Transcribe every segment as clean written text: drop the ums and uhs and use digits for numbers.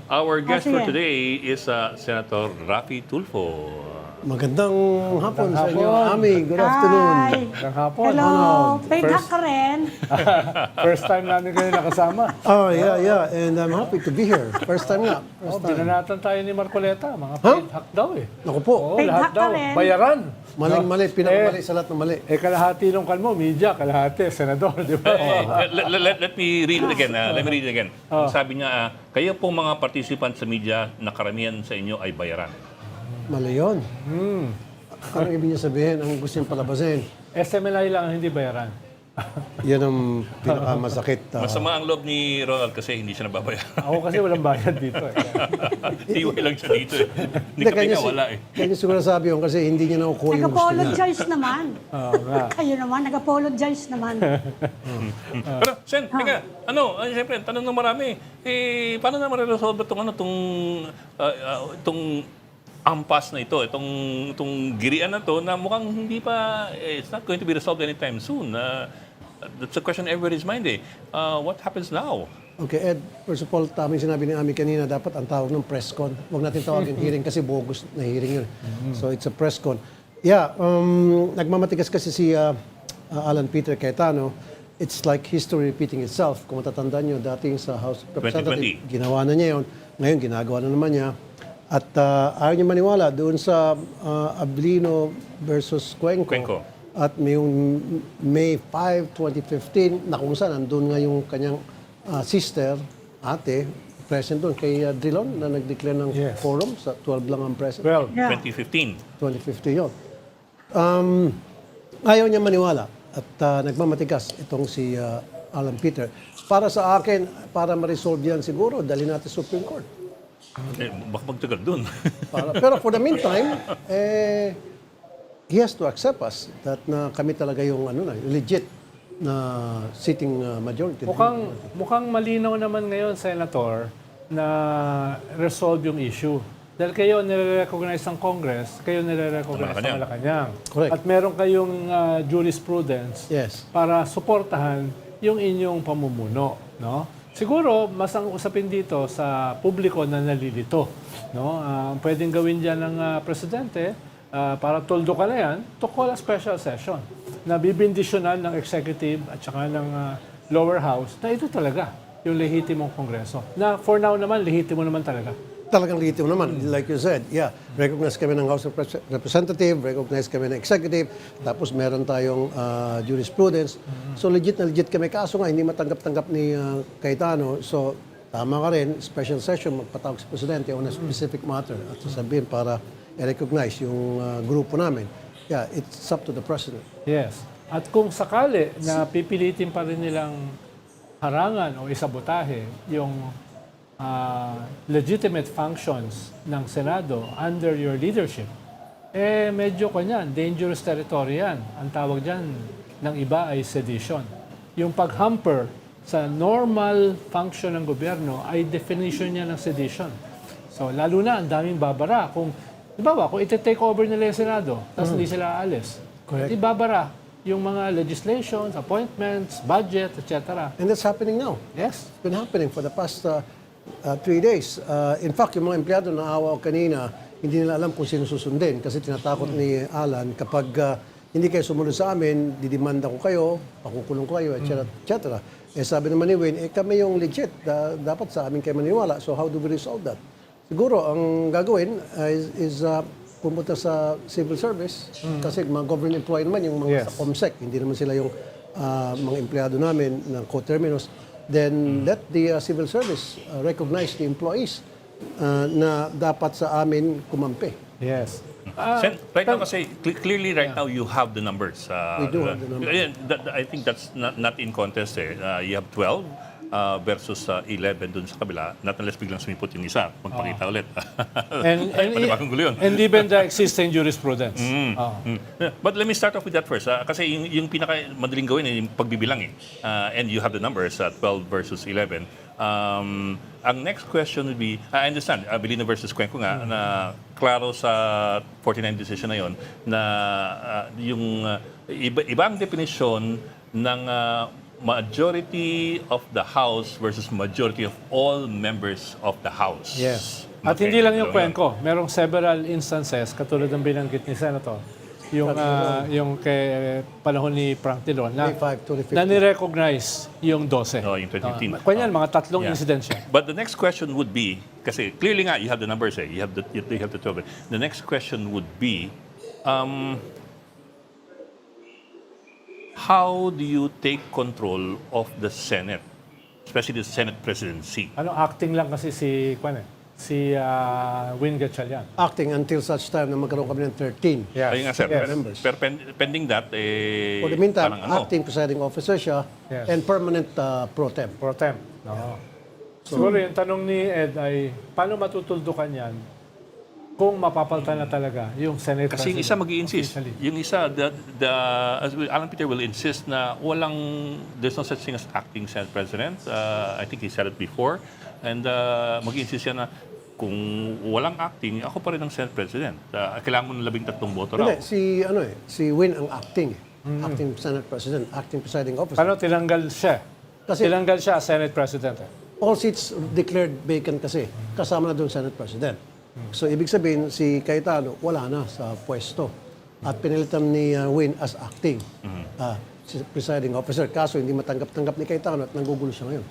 Our guest for sige. today is Senator Raffy Tulfo. Magandang hapon sa inyo, hapon. Ami. Good afternoon. Hi. Magandang hapon. Hello. Ano, Paid first- hack ka rin. First time namin kayo nakasama. Oh, yeah. And I'm happy to be here. First time nga. Oh, First time. binanatan tayo ni Marcoleta. Mga paid hack daw eh. Naku po. Oo, Paid lahat hack ka daw. rin. Bayaran. Maling-mali. Pinakamali sa lahat ng mali. Kalahati nung kalmo, media, kalahati, senador, di ba? Let me read it again. Let me read it again. Sabi niya, kayo pong mga participants sa media na karamihan sa inyo ay bayaran. Mali yun. Anong ibig niya sabihin? Ang gusto niyang palabasin? SMLI lang ang hindi bayaran. Yan ang pinakamasakit. Masama ang loob ni Ronald kasi hindi siya nababayaran. Ako kasi walang bayad dito eh. Iway lang siya dito eh. Hindi kami nga wala eh. Kanya siguro sabi yun kasi hindi niya nakukuha yung gusto niya. Nag-apologize naman. Oo nga. Kayo naman, nag-apologize naman. Pero, Sen, teka, siyempre, tanong ng marami, paano na ma-resolve itong ampas na ito, itong girian na to na mukhang hindi pa, it's not going to be resolved anytime soon. That's a question everybody's mind eh. What happens now? Okay, Ed, first of all, tamang sinabi ni Ami kanina, dapat ang tawag ng press con. Huwag natin tawagin hearing kasi bogus na hearing yun. So it's a press con. Yeah, nagmamatigas kasi si Alan Peter Cayetano. It's like history repeating itself. Kung matatandaan nyo, dating sa House of Representatives, 2020. ginawa na niya yun. Ngayon, ginagawa na naman niya. At ayaw niya maniwala doon sa Ablino versus Cuenco. At yung May 5, 2015, na kung saan nandun nga yung kanyang sister, ate, present doon kay Drilon na nag-declare ng Yes. forum sa 12 lang ang present. Well, Yeah. 2015. 2050 yun. Ayaw niya maniwala at nagmamatigas itong si Alan Peter. Para sa akin, para ma-resolve yan siguro, dali natin Supreme Court. Baka magtagal dun. Pero for the meantime, he has to accept us that na kami talaga yung legit na sitting majority. mukhang malinaw naman ngayon, Senator, na resolve yung issue. Dahil kayo nire-recognize ng Congress, kayo nire-recognize ng Malacanang. Correct. At meron kayong jurisprudence Yes. para suportahan yung inyong pamumuno. No? Siguro, mas ang usapin dito sa publiko na nalilito. No? Pwedeng gawin dyan ng presidente para toldo ka na yan to call a special session na bibindisyonan ng executive at saka ng lower house na ito talaga yung lehitimong kongreso. Na for now naman, lehitimo naman talaga. Talagang legitimo naman. Like you said, yeah, recognize kami ng House of Representative, recognize kami ng Executive, tapos meron tayong jurisprudence. So legit na legit kami. Kaso nga, hindi matanggap-tanggap ni Cayetano. So tama ka rin, special session, magpatawag sa Presidente on a specific matter at sasabihin para i-recognize yung grupo namin. Yeah, it's up to the President. Yes. At kung sakali na pipilitin pa rin nilang harangan o isabotahe yung legitimate functions ng Senado under your leadership, medyo kanyan, dangerous territory yan. Ang tawag dyan ng iba ay sedition. Yung pag-hamper sa normal function ng gobyerno ay definition niya ng sedition. So, lalo na, ang daming babara. Kung, di ba kung iti-take over nila yung Senado, tapos hindi sila aalis, di babara yung mga legislations, appointments, budget, etc. And that's happening now. Yes. It's been happening for the past 3 days. In fact, yung mga empleyado na awa ko kanina, hindi nila alam kung sino susundin kasi tinatakot ni Alan kapag hindi kayo sumunod sa amin, didimanda ko kayo, pakukulong ko kayo, etc. etc. Sabi naman ni Wayne, kami yung legit. Dapat sa amin kayo maniwala. So how do we resolve that? Siguro, ang gagawin is pumunta sa civil service kasi mga government employee naman yung mga Yes. sa COMSEC. Hindi naman sila yung mga empleyado namin ng co-terminus. Then let the civil service recognize the employees na dapat sa amin kumampi. Yes. Sen, right now kasi, clearly right now you have the numbers. We do have the numbers. I think that's not in contest eh. You have 12 versus 11 dun sa kabila. Not unless biglang sumipot yung isa. Magpakita ulit. Panibagong gulo yun. And even the existing jurisprudence. But let me start off with that first. Kasi yung pinaka madaling gawin yung pagbibilang eh. And you have the numbers, 12 versus 11. Ang next question would be, I understand, Abilino versus Cuenco nga, na klaro sa 49 decision na yon na yung ibang definisyon ng majority of the House versus majority of all members of the House. Yes. At Okay, hindi lang yung dalawa yun. kwento. Merong several instances, katulad ng binanggit ni Senator, yung kay panahon ni Frank Dillon, na, May 5, 2015. na ni-recognize yung 12. No, yung 2015. Kanyan, mga tatlong Yeah. incident siya. But the next question would be, kasi clearly nga, you have the numbers eh, you have the 12. The next question would be, how do you take control of the Senate, especially the Senate presidency? Acting lang kasi si Win Gatchalian. Acting until such time na magkaroon kami ng 13. Yes. Ayun nga, sir. Yes. Pero pending that, For the meantime, parang acting presiding officer siya Yes. and permanent pro tem. Pro tem. No. Siguro yung tanong ni Ed ay, paano matutuldukan yan kung mapapalta na talaga yung Senate Kasi yung isa mag-i-insist. officially? Yung isa, Alan Peter will insist na there's no such thing as acting Senate President. I think he said it before. And mag-i-insist siya na kung walang acting, ako pa rin ang Senate President. Kailangan mo ng 13 boto raw. Hindi, si Win ang acting. Acting Senate President, acting presiding officer. Paano tinanggal siya? Kasi- Tinanggal siya as Senate President. All seats declared vacant kasi. Kasama na doon Senate President. So, ibig sabihin, si Cayetano wala na sa pwesto. At pinilitan ni Win as acting presiding officer. Kaso, hindi matanggap-tanggap ni Cayetano at nanggugulo siya ngayon.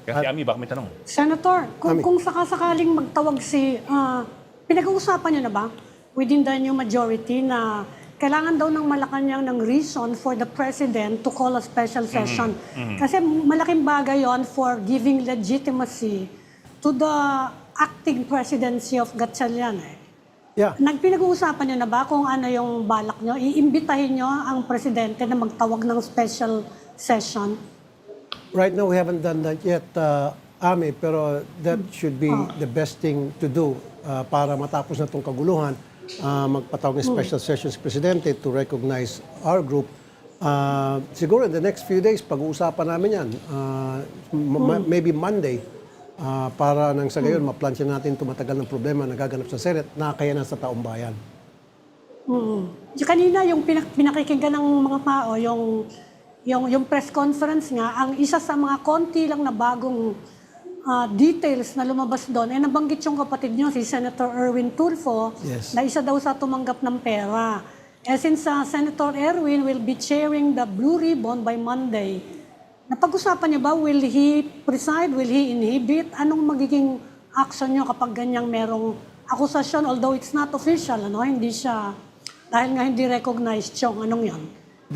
Kaya si Ami, baka may tanong. Senator, kung sakasakaling magtawag pinag-uusapan niyo na ba within the new majority na kailangan daw ng Malacanang ng reason for the President to call a special session? Kasi malaking bagay yon for giving legitimacy to the acting presidency of Gatchalian. Yeah. Pinag-uusapan niyo na ba kung ano yung balak niyo? Iimbitahin niyo ang Presidente na magtawag ng special session? Right now, we haven't done that yet, Ami, pero that should be the best thing to do para matapos na itong kaguluhan. Magpatawag ng special session si Presidente to recognize our group. Siguro in the next few days, pag-uusapan namin yan. Maybe Monday, para nang sa gayon, maplansya natin tumatagal ng problema na gaganap sa Senate na kaya na sa taong bayan. Kanina, yung pinakikinggan ng mga tao, yung press conference nga, ang isa sa mga konti lang na bagong details na lumabas doon, nabanggit yung kapatid niyo, si Senator Erwin Tulfo, Yes. na isa daw sa tumanggap ng pera. Since Senator Erwin will be chairing the Blue Ribbon by Monday, napag-usapan niyo ba, will he preside, will he inhibit? Anong magiging action niyo kapag ganyang merong akusasyon, although it's not official, hindi siya, dahil nga hindi recognized yung anong yan?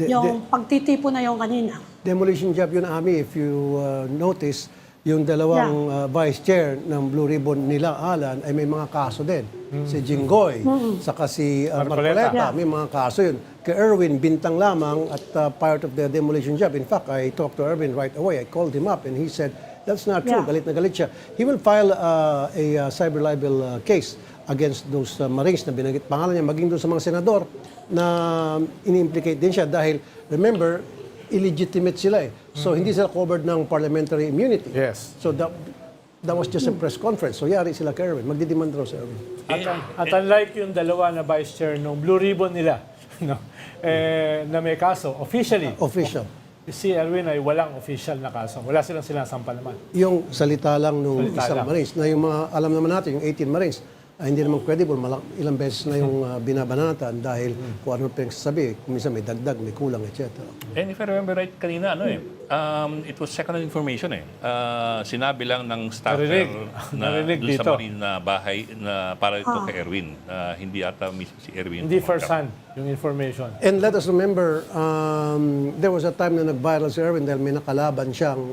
Yung pagtitipo na yung kanina. Demolition job yun, Ami. If you notice, yung dalawang vice chair ng Blue Ribbon nila, Alan, ay may mga kaso din. Si Jinggoy, saka si Marcoleta, Yeah. may mga kaso yun. Kay Erwin, bintang lamang at part of the demolition job. In fact, I talked to Erwin right away. I called him up and he said, that's not true. Yeah. Galit na galit siya. He will file a cyber libel case against those Marines na binanggit pangalan niya, maging doon sa mga senador na ini-implicate din siya dahil, remember, illegitimate sila eh. So, hindi sila covered ng parliamentary immunity. Yes. So, that was just a press conference. So, yari sila kay Erwin. Magdidemand raw si Erwin. At unlike yung dalawa na vice chair ng Blue Ribbon nila, na may kaso, officially, Official. si Erwin ay walang official na kaso. Wala silang sinasampa naman. Yung salita lang nung Salita isang lang. Marines, na yung mga, alam naman natin, yung 18 Marines, hindi naman credible. Ilang beses na yung binabanatan dahil kung ano pa yung sasabi, kung minsan may dagdag, may kulang, etc. And if I remember right kanina, it was second information sinabi lang ng staffer Narinig dun dito. sa Marine na bahay na para ito kay Erwin. Hindi ata mismo si Erwin. Hindi first hand yung information. And let us remember, there was a time na nag-viral si Erwin dahil may nakalaban siyang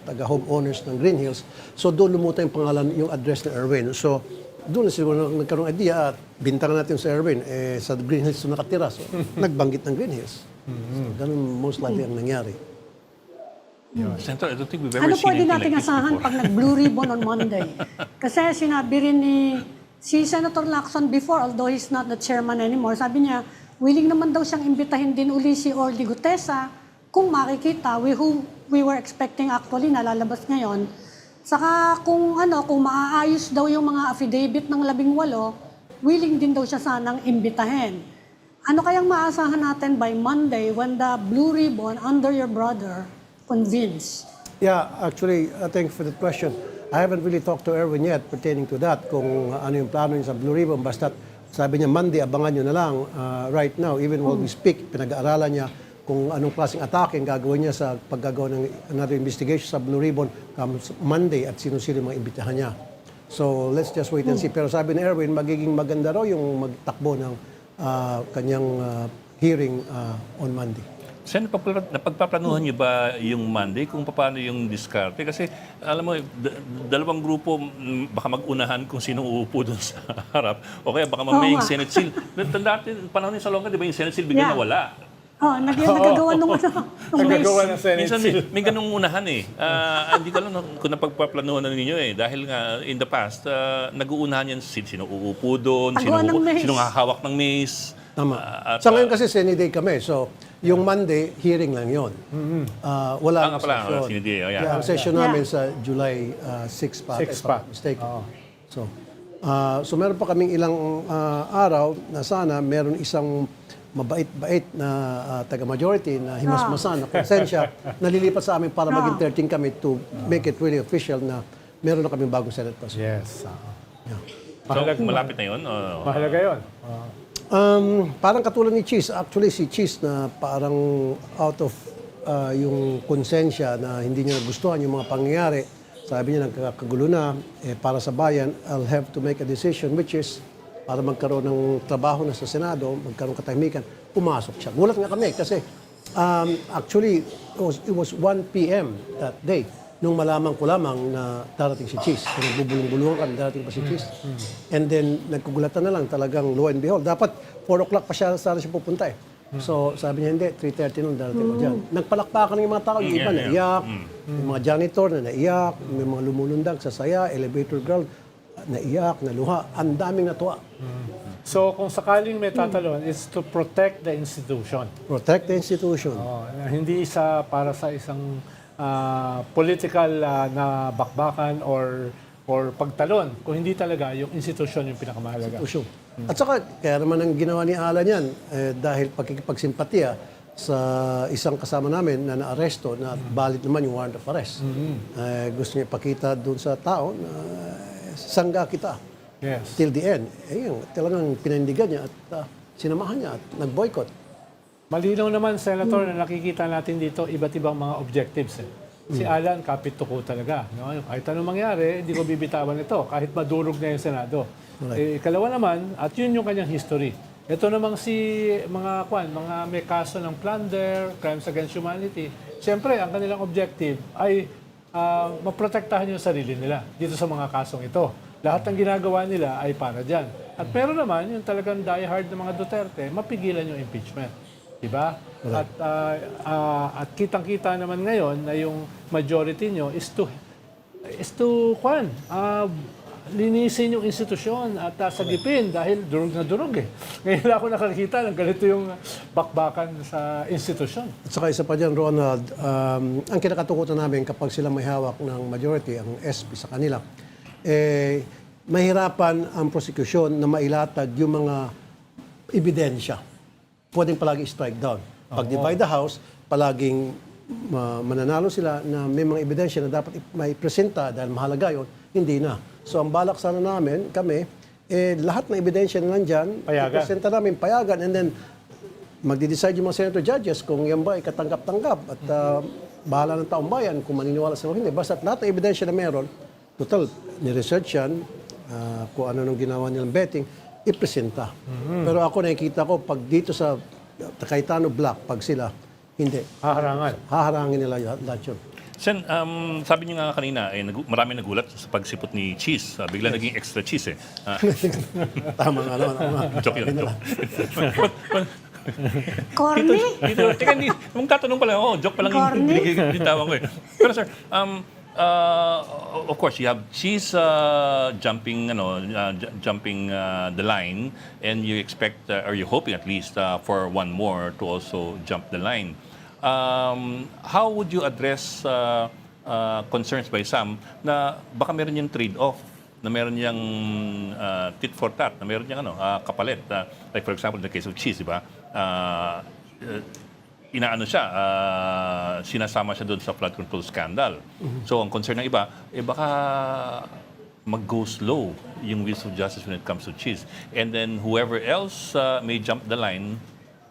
taga-homeowners ng Green Hills. So doon lumutang yung pangalan, yung address ni Erwin. So doon na siguro nagkaroong idea at bintangan natin si Erwin, sa Green Hills na nakatira. So nagbanggit ng Green Hills. So ganun most likely ang nangyari. Senator, I don't think we've ever Ano seen pwede anything nating like this asahan before. pag nag-Blue Ribbon on Monday? Kasi sinabi rin si Senator Lacson before, although he's not the chairman anymore, sabi niya, willing naman daw siyang imbitahin din uli si Orly Gutesa kung makikita, who we were expecting actually, nalalabas ngayon. Saka kung maaayos daw yung mga affidavit ng 18, willing din daw siya sanang imbitahin. Ano kayang maasahan natin by Monday when the Blue Ribbon under your brother convince? Yeah, actually, thank you for that question. I haven't really talked to Erwin yet pertaining to that, kung ano yung plano niya sa Blue Ribbon. Basta sabi niya, Monday, abangan nyo na lang. Right now, even while we speak, pinag-aaralan niya kung anong klaseng atake ang gagawin niya sa paggagawa ng another investigation sa Blue Ribbon Monday at sino-sino yung mga imbitahan niya. So, let's just wait and see. Pero sabi ni Erwin, magiging maganda raw yung magtakbo ng kanyang hearing on Monday. Sen, napagpaplanuhan niyo ba yung Monday kung paano yung diskarte? Kasi alam mo, dalawang grupo baka mag-unahan kung sino uupo doon sa harap. O kaya baka mamaya yung Senate seal. Dati, panahon ni Salonga, di ba yung Senate seal bigla nawala? Oh, nagagawa nung Nagagawa ng Senate Minsan seal. may ganung unahan eh. Hindi ko alam kung napagpaplanuhan na ninyo eh. Dahil nga in the past, nag-uunahan yan sino uupo doon, Pagawa ng maze. sino hahawak ng maze. Tama. Sa ngayon kasi Senate Day kami. So, yung Monday, hearing lang yon. Wala nga ang pala, session. Senate Day, oh, yeah. Ang session namin sa July 6 pa. 6 if pa. I'm not mistaken. Oo. So meron pa kaming ilang araw na sana meron isang mabait-bait na taga-majority na himasmasan na konsensya nalilipat sa amin para maging 13 kami to make it really official na meron na kaming bagong Senate President. Yes. So, malapit na yun? Mahalaga yun. Parang katulad ni Cheese. Actually, si Cheese na parang out of yung konsensya na hindi niya nagustuhan yung mga pangyayari. Sabi niya, nagkakagulo na. Para sa bayan, I'll have to make a decision which is para magkaroon ng trabaho na sa Senado, magkaroon katahimikan, pumasok siya. Gulat nga kami kasi actually, it was 1 p.m. that day nung malaman ko lamang na darating si Cheese. So, nagbubulong-bulungan kami, darating pa si Cheese. And then, nagkugulatan na lang talagang lo and behold. Dapat 4 o'clock pa sana siya pupunta eh. So, sabi niya, hindi, 3:30 nung darating ko dyan. Nagpalakpakan ng mga tao, yung iba naiyak, yung mga janitor na naiyak, may mga lumulundag sa saya, elevator girl, naiyak, naluha. Ang daming natuwa. So, kung sakaling may tatalon, it's to protect the institution. Protect the institution. Hindi para sa isang political na bakbakan or pagtalon. Kung hindi talaga, yung institusyon yung pinakamahalaga. Institution. At saka, kaya naman ang ginawa ni Alan yan, dahil pagkikipagsimpatiya sa isang kasama namin na naaresto na valid naman yung warrant of arrest. Gusto niya ipakita doon sa tao na sangga kita. Yes. Till the end. Yun, talagang pinindigan niya at sinamahan niya at nag-boycott. Malinaw naman, Senator, na nakikita natin dito iba't ibang mga objectives. Si Alan, kapit tuko talaga. No? Kahit anong mangyari, hindi ko bibitawan ito. Kahit madurog na yung Senado. Ikalawa naman, at yun yung kanyang history. Ito namang mga may kaso ng plunder, crimes against humanity. Siyempre, ang kanilang objective ay maprotektahan yung sarili nila dito sa mga kasong ito. Lahat ng ginagawa nila ay para dyan. At meron naman, yung talagang diehard ng mga Duterte, mapigilan yung impeachment. Diba? At kitang-kita naman ngayon na yung majority nyo is to linisin yung institusyon at sagipin dahil durog na durog eh. Ngayon lang ako nakakita ng ganito yung bakbakan sa institusyon. At saka isa pa dyan, Ronald, ang kinakatukutan namin kapag sila may hawak ng majority, ang SP sa kanila, mahirapan ang prosecution na mailatag yung mga ebidensya. Pwedeng palagi strike down. Pag divide the House, palaging mananalo sila na may mga ebidensya na dapat may presenta dahil mahalaga yun, hindi na. So ang balak sana namin, kami, lahat ng ebidensya na nandyan, presenta namin, payagan, and then magdi-decide yung mga senator judges kung yan ba ay katanggap-tanggap at bahala ng taong bayan kung maniniwala sila o hindi. Basta lahat ng ebidensya na meron, total, ni-research yan, kung ano nung ginawa nilang betting, ipresenta. Pero ako nakikita ko, pag dito sa Cayetano Block, pag sila, hindi. Haharangin nila lahat yun. Sen, sabi niyo nga kanina, marami nagulat sa pagsipot ni Cheese. Bigla naging extra cheese eh. Tama nga naman. Joke yun, joke. Corny? Teka, tatanong pala ako. Joke pa lang Corny? yung binitawan ko eh. Pero sir, of course, you have Cheese jumping the line, and you expect, or you're hoping at least, for one more to also jump the line. How would you address concerns by some na baka meron yung trade-off, na meron yung tit for tat, na meron yung kapalit? Like for example, in the case of Cheese, di ba? inaano siya, sinasama siya doon sa flood control scandal. So, ang concern ng iba, baka mag-go slow yung wheels of justice when it comes to Cheese. And then, whoever else may jump the line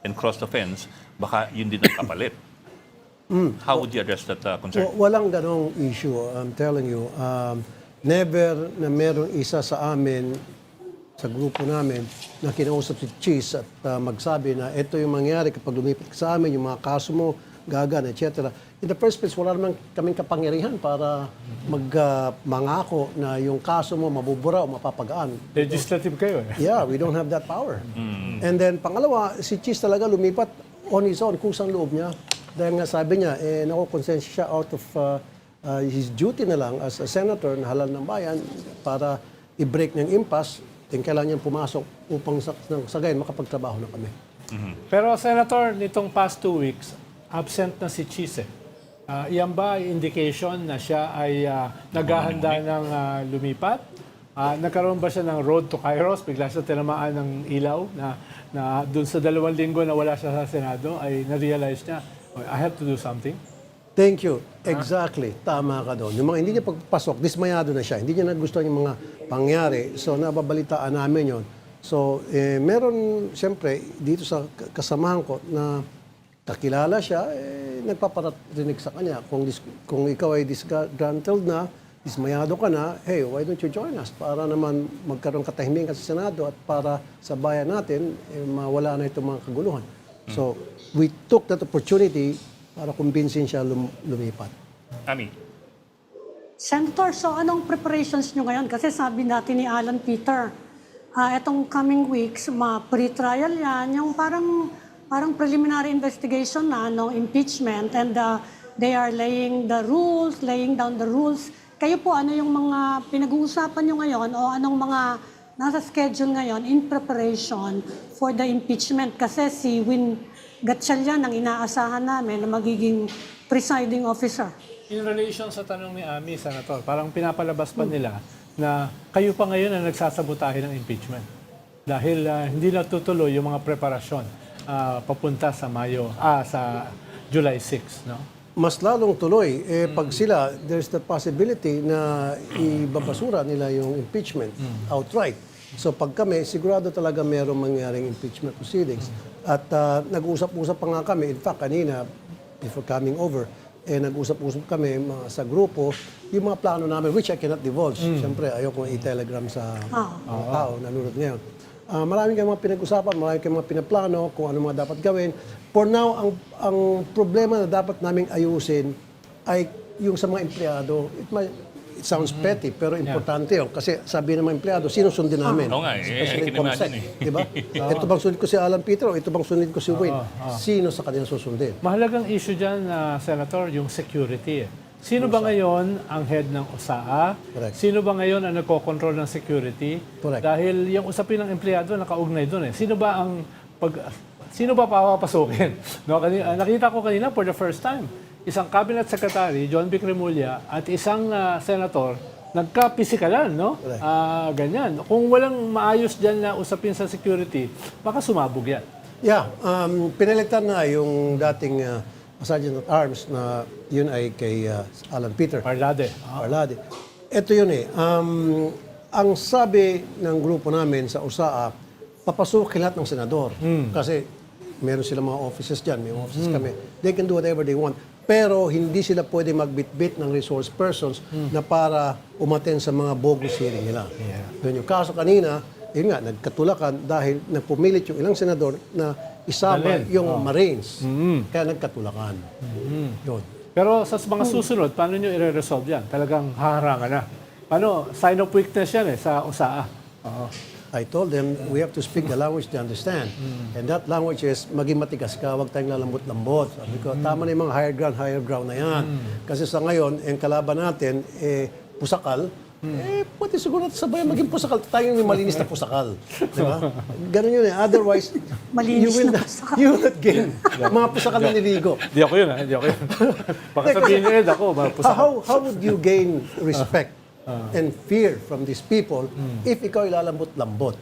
and cross the fence, baka yun din ang kapalit. How would you address that concern? Walang ganong issue, I'm telling you. Never na merong isa sa amin, sa grupo namin, na kinausap si Cheese at magsabi na ito yung mangyari kapag lumipat ka sa amin, yung mga kaso mo, gagan, etc. In the first place, wala naman kaming kapangyarihan para mangako na yung kaso mo mabubura o mapapagaan. Legislative kayo eh. Yeah, we don't have that power. And then, pangalawa, si Cheese talaga lumipat on his own, kusang loob niya. Dahil nga sabi niya, nakukonsensya siya out of his duty na lang as a senator na halal ng bayan para i-break ng impasse, kailangan niyang pumasok upang sa gayon makapagtrabaho na kami. Pero Senator, nitong past 2 weeks, absent na si Cheese. Iyan ba ay indication na siya ay naghahanda ng lumipat? Nagkaroon ba siya ng road to Kairos? Bigla siya tinamaan ng ilaw na dun sa 2 linggo na wala siya sa Senado ay na-realize niya, I have to do something? Thank you. Exactly. Tama ka doon. Yung mga hindi niya pagpasok, dismayado na siya. Hindi niya nagustuhan yung mga pangyari. So, nababalitaan namin yon. So, meron, siyempre, dito sa kasamahan ko na kakilala siya, nagpaparinig sa kanya. Kung ikaw ay disgruntled na, dismayado ka na, hey, why don't you join us? Para naman magkaroon katahimikan sa Senado at para sa bayan natin, mawala na itong mga kaguluhan. So, we took that opportunity para kumbinsin siya lumipat. Ami? Senator, so anong preparations nyo ngayon? Kasi sabi natin ni Alan Peter, etong coming weeks, pre-trial yan, yung parang preliminary investigation na, impeachment, and they are laying down the rules. Kayo po, ano yung mga pinag-uusapan nyo ngayon o anong mga nasa schedule ngayon in preparation for the impeachment? Kasi si Win Gatchalian ang inaasahan namin na magiging presiding officer. In relation sa tanong ni Ami, Senator, parang pinapalabas pa nila na kayo pa ngayon ang nagsasabotahe ng impeachment. Dahil hindi natutuloy yung mga preparasyon papunta sa sa July 6, no? Mas lalong tuloy, pag sila, there's the possibility na ibabasura nila yung impeachment outright. So pag kami, sigurado talaga mayroong mangyaring impeachment proceedings. At nag-usap-usap pa nga kami, in fact, kanina, before coming over, nag-usap-usap kami sa grupo, yung mga plano namin, which I cannot divulge. Siyempre, ayoko i-telegram sa mga tao na nanonood ngayon. Maraming kayong mga pinag-usapan, maraming kayong mga pinaplano, kung ano mga dapat gawin. For now, ang problema na dapat naming ayusin ay yung sa mga empleyado. It sounds petty, pero importante yun. Kasi sabi ng mga empleyado, sino sundin namin? Oo nga, Especially kinimagine COMSEC, di ba? Ito bang sunod ko si Alan Peter o ito bang sunod ko si Wayne? Sino sa kanila susundin? Mahalagang issue dyan, Senator, yung security. Sino ba ngayon ang head ng USAA? Correct. Sino ba ngayon ang nagko-control ng security? Correct. Dahil yung usapin ng empleyado nakaugnay doon eh. Sino ba papapasukin? No, nakita ko kanina for the first time, isang cabinet secretary, John B. Cremulya, at isang senator, nagka-pisikalan, no? Ganyan. Kung walang maayos dyan na usapin sa security, baka sumabog yan. Yeah, pinalitan na yung dating Sergeant at Arms na yun ay kay Alan Peter. Parlade. Parlade. Ito yun eh. Ang sabi ng grupo namin sa USAA, papasukin lahat ng senador. Kasi meron sila mga offices dyan, may offices kami. They can do whatever they want. Pero hindi sila pwede magbitbit ng resource persons na para umaten sa mga bogus hearing nila. Yun yung kaso kanina, yun nga, nagkatulakan dahil napumilit yung ilang senador na isama yung Marines. Kaya nagkatulakan. Yun. Pero sa mga susunod, paano nyo i-resolve yan? Talagang haharangan na. Paano? Sign of weakness yan sa USAA. I told them, we have to speak the language they understand. And that language is, maging matigas ka, huwag tayong lalambot-lambot. Sabi ko, tama na yung mga higher ground na yan. Kasi sa ngayon, ang kalaban natin, pusakal, pwede siguro sabay maging pusakal. Tayo yung malinis na pusakal. Di ba? Ganun yun eh. Otherwise, Malinis you na pusakal. will not gain mga pusakal na niligo. Di ako yun, Di ako yun. Baka sabihin niyo, ako, pusakal. How would you gain respect and fear from these people if ikaw ilalambot-lambot.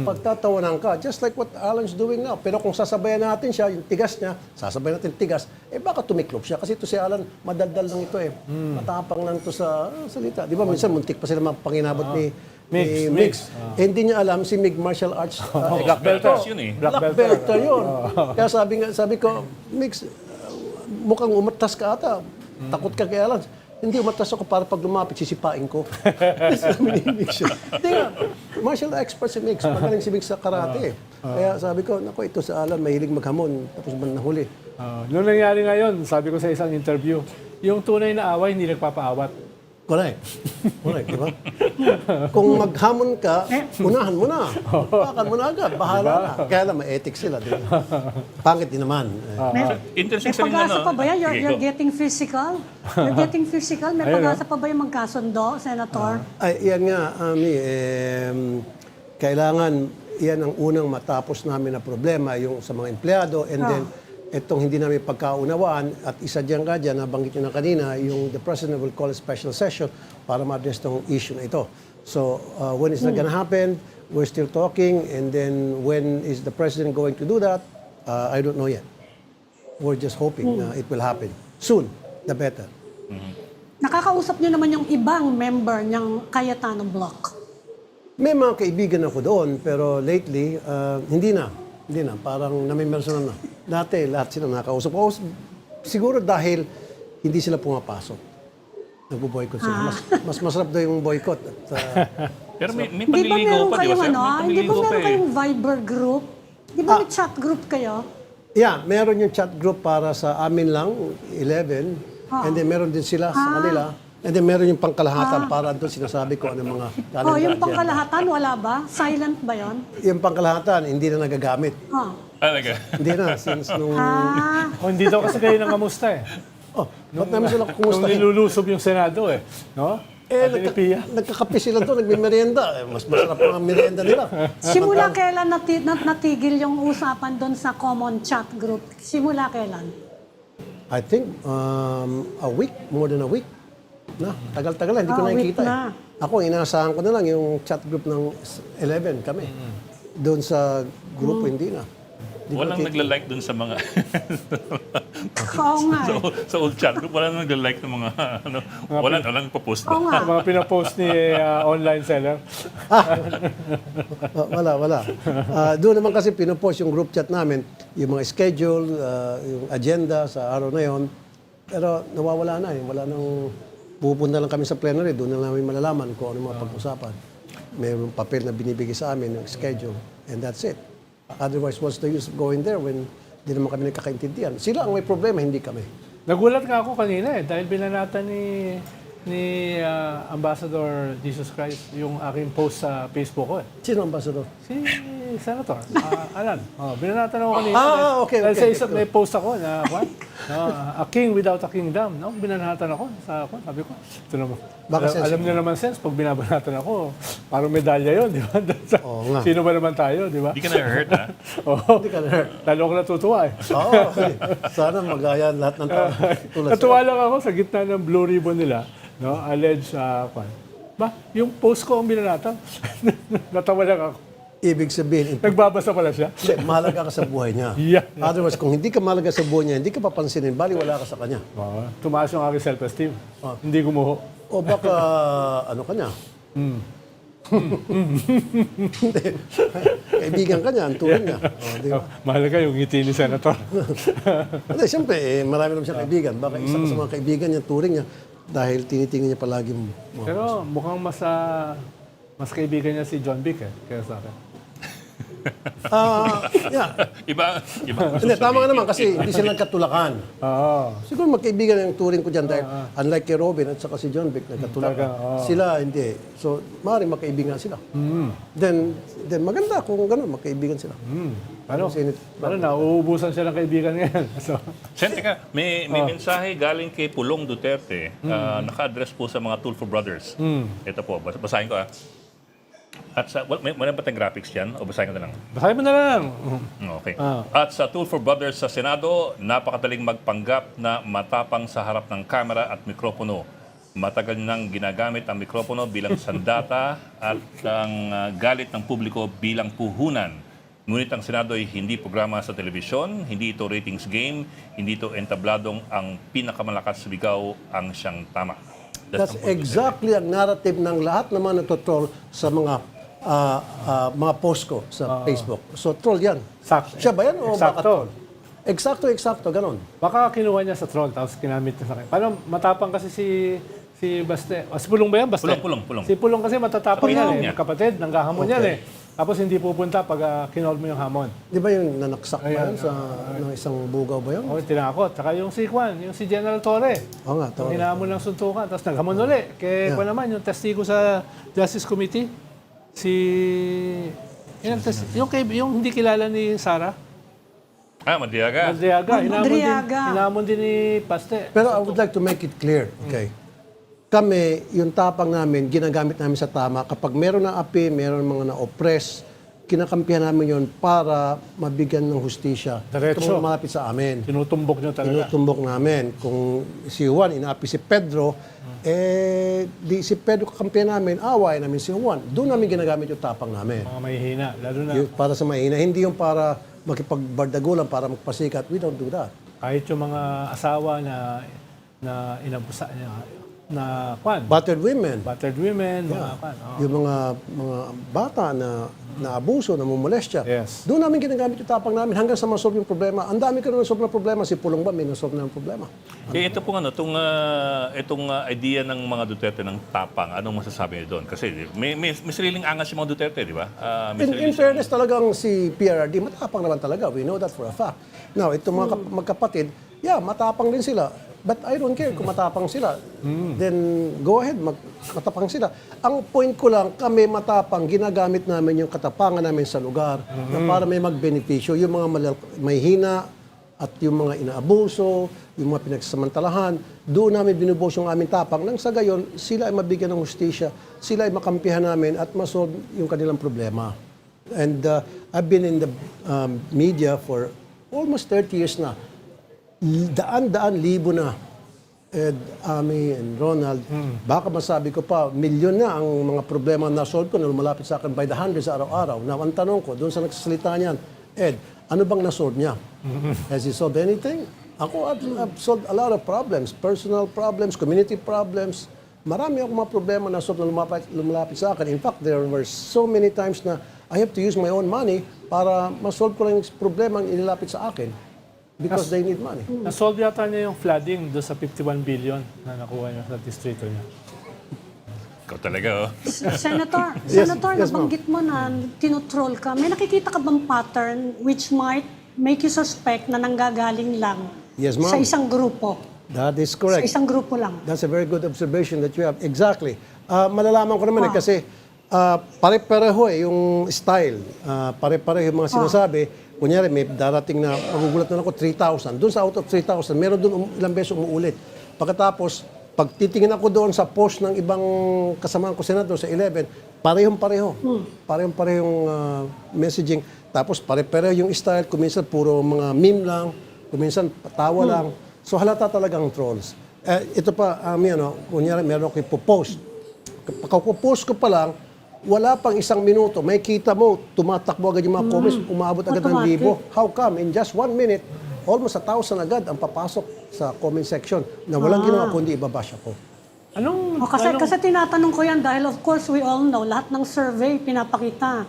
Pagtatawanan ka, just like what Alan's doing now. Pero kung sasabayan natin siya, yung tigas niya, sasabayan natin tigas, baka tumiklop siya. Kasi ito si Alan, madaldal lang ito Matapang lang ito sa salita. Di ba, minsan muntik pa sila mapanginabot ni Mix. Hindi niya alam si Mig martial arts. Black belters yun eh. Black belter yun. Kaya sabi ko, Mix, mukhang umatas ka ata. Takot ka kay Alan. Hindi, umatas ako para pag lumapit, sisipain ko. Sabi ni Mix yun. Hindi nga, martial expert si Mix. Magaling si Mix sa karate. Kaya sabi ko, naku, ito sa Alan, mahilig maghamon. Tapos man nahuli. Noong nangyari ngayon, sabi ko sa isang interview, yung tunay na away, hindi nagpapaawat. Correct. Correct, di ba? Kung maghamon ka, unahan mo na. Pakan mo na agad. Bahala na. Kaya lang, may ethics sila. Di ba? Pangit din naman. Interesting May sa rin pag-asa ano. pa ba yan? Sige, You're go. getting physical? You're getting physical? May pag-asa pa ba yung magkasundo, Senator? Ay, yan nga, Ami. Kailangan, yan ang unang matapos namin na problema, yung sa mga empleyado. And then, itong hindi namin pagkaunawaan, at isa dyan ka dyan, nabanggit nyo na kanina, yung the President will call a special session para ma-address itong issue na ito. So, when is that gonna happen? We're still talking. And then, when is the President going to do that? I don't know yet. We're just hoping na it will happen. Soon, the better. Nakakausap nyo naman yung ibang member ng Cayetano Bloc. May mga kaibigan ako doon, pero lately, hindi na. Hindi na. Parang namimersonan na. Dati, lahat sila nakakausap. O, siguro dahil hindi sila pumapasok. Nagbo-boycott sila. Mas masarap daw yung boycott. At, Pero may Hindi ba panliligaw meron pa, di ba, kayong sir? ano? May Hindi ba panliligaw pa meron eh. kayong Viber group? Di ba may chat group kayo? yeah, meron yung chat group para sa amin lang, 11. And then meron din sila sa kanila. And then meron yung pangkalahatan para doon sinasabi ko ano mga calendar Oh, yung agenda. pangkalahatan, wala ba? Silent ba yon? Yung pangkalahatan, hindi na nagagamit. Talaga. Hindi na, since nung... O, hindi daw kasi kayo nangamusta eh. Oh, ba't namin sila Nung kumustahin? nilulusob yung Senado eh. No? Sabi ni Pia. Nagkakape sila doon, nagmimerienda. Mas masarap pa ang merienda nila. Simula kailan natigil yung usapan doon sa common chat group? Simula kailan? I think a week, more than a week. Na, tagal-tagal, hindi ko Ah, nakikita. week na. Ako, inaasahan ko na lang yung chat group ng 11 kami. Doon sa grupo, hindi na. Walang nagla-like dun sa mga... Oo nga. sa old chat group, walang nagla-like ng mga... ano, walang pa-post Oo nga. Mga pinapost ni online seller. Wala. Doon naman kasi pinopost yung group chat namin, yung mga schedule, yung agenda sa araw na yon. Pero nawawala na eh. Wala nang pupunta lang kami sa plenary, doon na namin malalaman kung ano mga pag-usapan. Mayroong papel na binibigay sa amin, yung schedule, and that's it. Otherwise, what's the use of going there when hindi naman kami nagkakaintindihan? Sila ang may problema, hindi kami. Nagulat nga ako kanina eh, dahil binanatan ni Ambassador Jesus Christ yung aking post sa Facebook ko eh. Sino ang ambassador? Si Senator, Alan. Binanatan ako kanina. Okay. Dahil sa isang may post ako na, what? A king without a kingdom. No? Binanatan ako. Sabi ko, ito naman. Alam niyo naman sense, pag binabanatan ako, parang medalya yun, di ba? Oo nga. Sino ba naman tayo, di ba? Hindi ka na-hurt, ha? Oo. Hindi ka na-hurt. Lalo ako natutuwa eh. Oo, sana magaya lahat ng tao. Tulad Natuwa lang ako sa gitna ng blue ribbon nila, no? Alleged yung post ko ang binanatan. Natawa lang ako. Ibig sabihin, Nagbabasa pala siya. hindi, mahalaga ka sa buhay niya. Yeah. Otherwise, kung hindi ka mahalaga sa buhay niya, hindi ka papansinin, bali wala ka sa kanya. Tumaas yung aking self-esteem. Hindi gumuho. O baka, ano ka niya? Hindi. Kaibigan ka niya, ang turing niya. O, di ba? Mahalaga yung ngiti ni Senator. Hindi, siyempre, marami naman siyang kaibigan. Baka isa ka sa mga kaibigan niya, turing niya, dahil tinitingin niya palagi mo. Pero mukhang mas kaibigan niya si John Vic kaya sa akin. Yeah. Iba. Hindi, tama nga naman kasi hindi sila nagkatulakan. Oo. Siguro magkaibigan yung turing ko dyan dahil unlike kay Robin at saka si John Vic, nagkatulakan. Sila, hindi. So, maaaring magkaibigan sila. Then maganda kung gano'n, magkaibigan sila. Ano? Sinit- Nauubusan siya ng kaibigan ngayon. So, Sen, teka, may mensahe galing kay Pulong Duterte, naka-address po sa mga Tulfo Brothers. Ito po, basahin ko At sa, may ba tayong graphics dyan? O basahin ko na lang? basahin mo na lang. Okay. At sa Tulfo Brothers sa Senado, napakadaling magpanggap na matapang sa harap ng kamera at mikropono. Matagal nang ginagamit ang mikropono bilang sandata at ang galit ng publiko bilang puhunan. Ngunit ang Senado ay hindi programa sa telebisyon, hindi ito ratings game, hindi ito entabladong ang pinakamalakas sigaw ang siyang tama. That's exactly ang narrative ng lahat ng mga nagtotroll sa mga post ko sa Facebook. So, troll yan. Sakto. Siya ba yan o baka Sakto. troll? Eksakto, ganon. Baka kinuha niya sa troll tapos kinamit niya sa akin. Paano matapang kasi si Baste. O, si Pulong ba yan? Baste? Pulong. Si Pulong kasi matatapang Sabihin yan niya. Kapatid, nanggahamon yan Tapos hindi pupunta pag kinol mo yung hamon. Di ba yung nanaksak ba yan sa ng isang bugaw ba yun? O, tinakot. Saka yung si Juan, yung si General Torre. Oo nga, So, tama. hinahamon ng suntukan. Tapos naghamon ulit. Kaya Yeah. naman, yung testigo sa Justice Committee, yung hindi kilala ni Sarah, Madriaga. Madriaga. Madriaga. Hinamon din ni Paste. Pero I would like to make it clear, okay? Kami, yung tapang namin, ginagamit namin sa tama. Kapag meron na api, meron mga na-oppress, kinakampihan namin yon para mabigyan ng hustisya. Diretso. Kung malapit sa amin. Tinutumbok nyo talaga. Tinutumbok namin. Kung si Juan, inaapi si Pedro, di si Pedro kakampihan namin, away namin si Juan. Doon namin ginagamit yung tapang namin. Mga mahihina. Lalo na Para sa mahina. Hindi yung para makipagbardagulan, para magpasikat. We don't do that. kahit yung mga asawa na inabusa niya, na kwan, Battered women. battered women, mga kwan. Yung mga bata na naabuso, na mumolestya. Yes. Doon namin ginagamit yung tapang namin hanggang sa masolve yung problema. Ang dami ko na nasolve na problema. Si Pulong ba may nasolve na yung problema? Ito pong itong idea ng mga Duterte ng tapang, anong masasabi niyo doon? Kasi may sariling angas yung mga Duterte, di ba? In fairness talagang si PRRD, matapang naman talaga. We know that for a fact. Now, itong mga magkapatid, matapang din sila. But I don't care kung matapang sila. Then, go ahead, matapang sila. Ang point ko lang, kami matapang, ginagamit namin yung katapangan namin sa lugar na para may magbenepisyo. Yung mga may hina at yung mga inaabuso, yung mga pinagsamantalahan, doon namin binubos yung aming tapang. Nang sa gayon, sila ay mabigyan ng hustisya, sila ay makampihan namin at masolve yung kanilang problema. And I've been in the media for almost 30 years na. Daan-daan libo na Ed, Ami, and Ronald. Baka masabi ko pa, milyon na ang mga problema na solve ko na lumalapit sa akin by the hundreds araw-araw. Now, ang tanong ko, doon sa nagsasalita niyan, Ed, ano bang nasolve niya? Has he solved anything? Ako, I've solved a lot of problems. Personal problems, community problems. Marami akong mga problema na solve na lumalapit sa akin. In fact, there were so many times na I have to use my own money para masolve ko lang yung problema ang inilapit sa akin. Because they need money. Na-solve yata niya yung flooding doon sa 51 billion na nakuha niya sa distrito niya. Ikaw talaga, oh. Senator, Yes, nabanggit mo na tinutroll ka. May nakikita ka bang pattern which might make you suspect na nanggagaling lang Yes, ma'am. sa isang grupo? That is Sa correct. isang grupo lang. That's a very good observation that you have. Exactly. Malalaman ko naman kasi pare-pareho yung style. Pare-pareho yung mga sinasabi. Kunyari, may darating na, magugulat na ako, 3,000. Doon sa out of 3,000, meron doon ilang beses umuulit. Pagkatapos, pag titingin ako doon sa post ng ibang kasamahan ko senador sa 11, parehong-pareho. Parehong-parehong messaging. Tapos pare-pareho yung style. Kuminsan puro mga meme lang. Kuminsan tawa lang. So halata talagang trolls. Ito pa, kunyari, meron ako ipopost. Pagkapopost ko pa lang, wala pang isang minuto, may kita mo, tumatakbo agad yung mga comments, umabot agad ng Automatic. 1,000. How come? In just 1 minute, almost 1,000 agad ang papasok sa comment section na walang ginawa kundi ibabash ako. Kasi tinatanong ko yan dahil of course we all know, lahat ng survey pinapakita.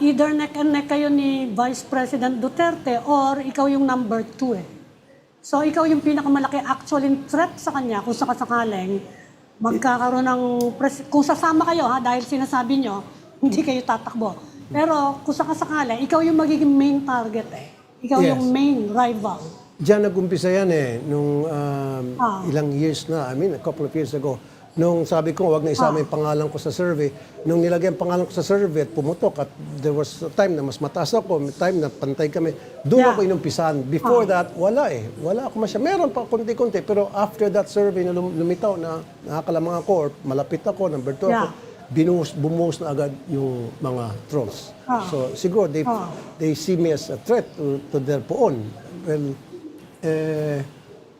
Either neck and neck kayo ni Vice President Duterte or ikaw yung number 2 eh. So ikaw yung pinakamalaki actual threat sa kanya kung sakasakaling magkakaroon ng kung sasama kayo dahil sinasabi nyo, hindi kayo tatakbo. Pero kung sakasakali, ikaw yung magiging main target eh. Ikaw Yes. yung main rival. Diyan nag-umpisa yan nung ilang years na, a couple of years ago. Nung sabi ko, wag na isama yung pangalan ko sa survey. Nung nilagay ang pangalan ko sa survey at pumutok at there was a time na mas mataas ako, may time na pantay kami, doon ako inumpisan. Before that, wala eh. Wala ako meron pa konti-konti. Pero after that survey na lumitaw na nakakalamang ako or malapit ako, number 2 ako, bumuhos na agad yung mga trolls. So siguro they see me as a threat to their poon. Well,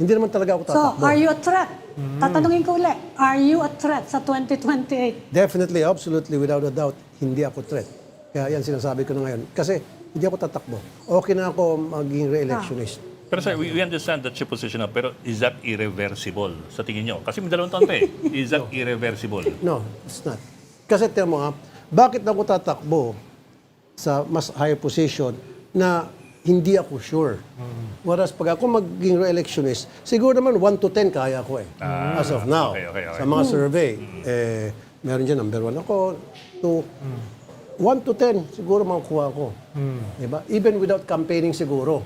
hindi naman talaga ako So, tatakbo. are you a threat? Tatanungin ko ulit, are you a threat sa 2028? Definitely, absolutely, without a doubt, hindi ako threat. Kaya yan sinasabi ko na ngayon. Kasi hindi ako tatakbo. Okay na ako maging re-electionist. Pero sir, we understand that's your position now, pero is that irreversible sa tingin nyo? Kasi may 2 taon pa eh. Is that irreversible? No, it's not. Kasi tiyan mo nga, bakit ako tatakbo sa mas higher position na hindi ako sure? Whereas pag ako maging re-electionist, siguro naman 1 to 10 kaya ko eh. As of now. Okay. Sa mga survey, meron dyan number 1 ako, 2, 1 to 10 siguro makukuha ko. Diba? Even without campaigning siguro.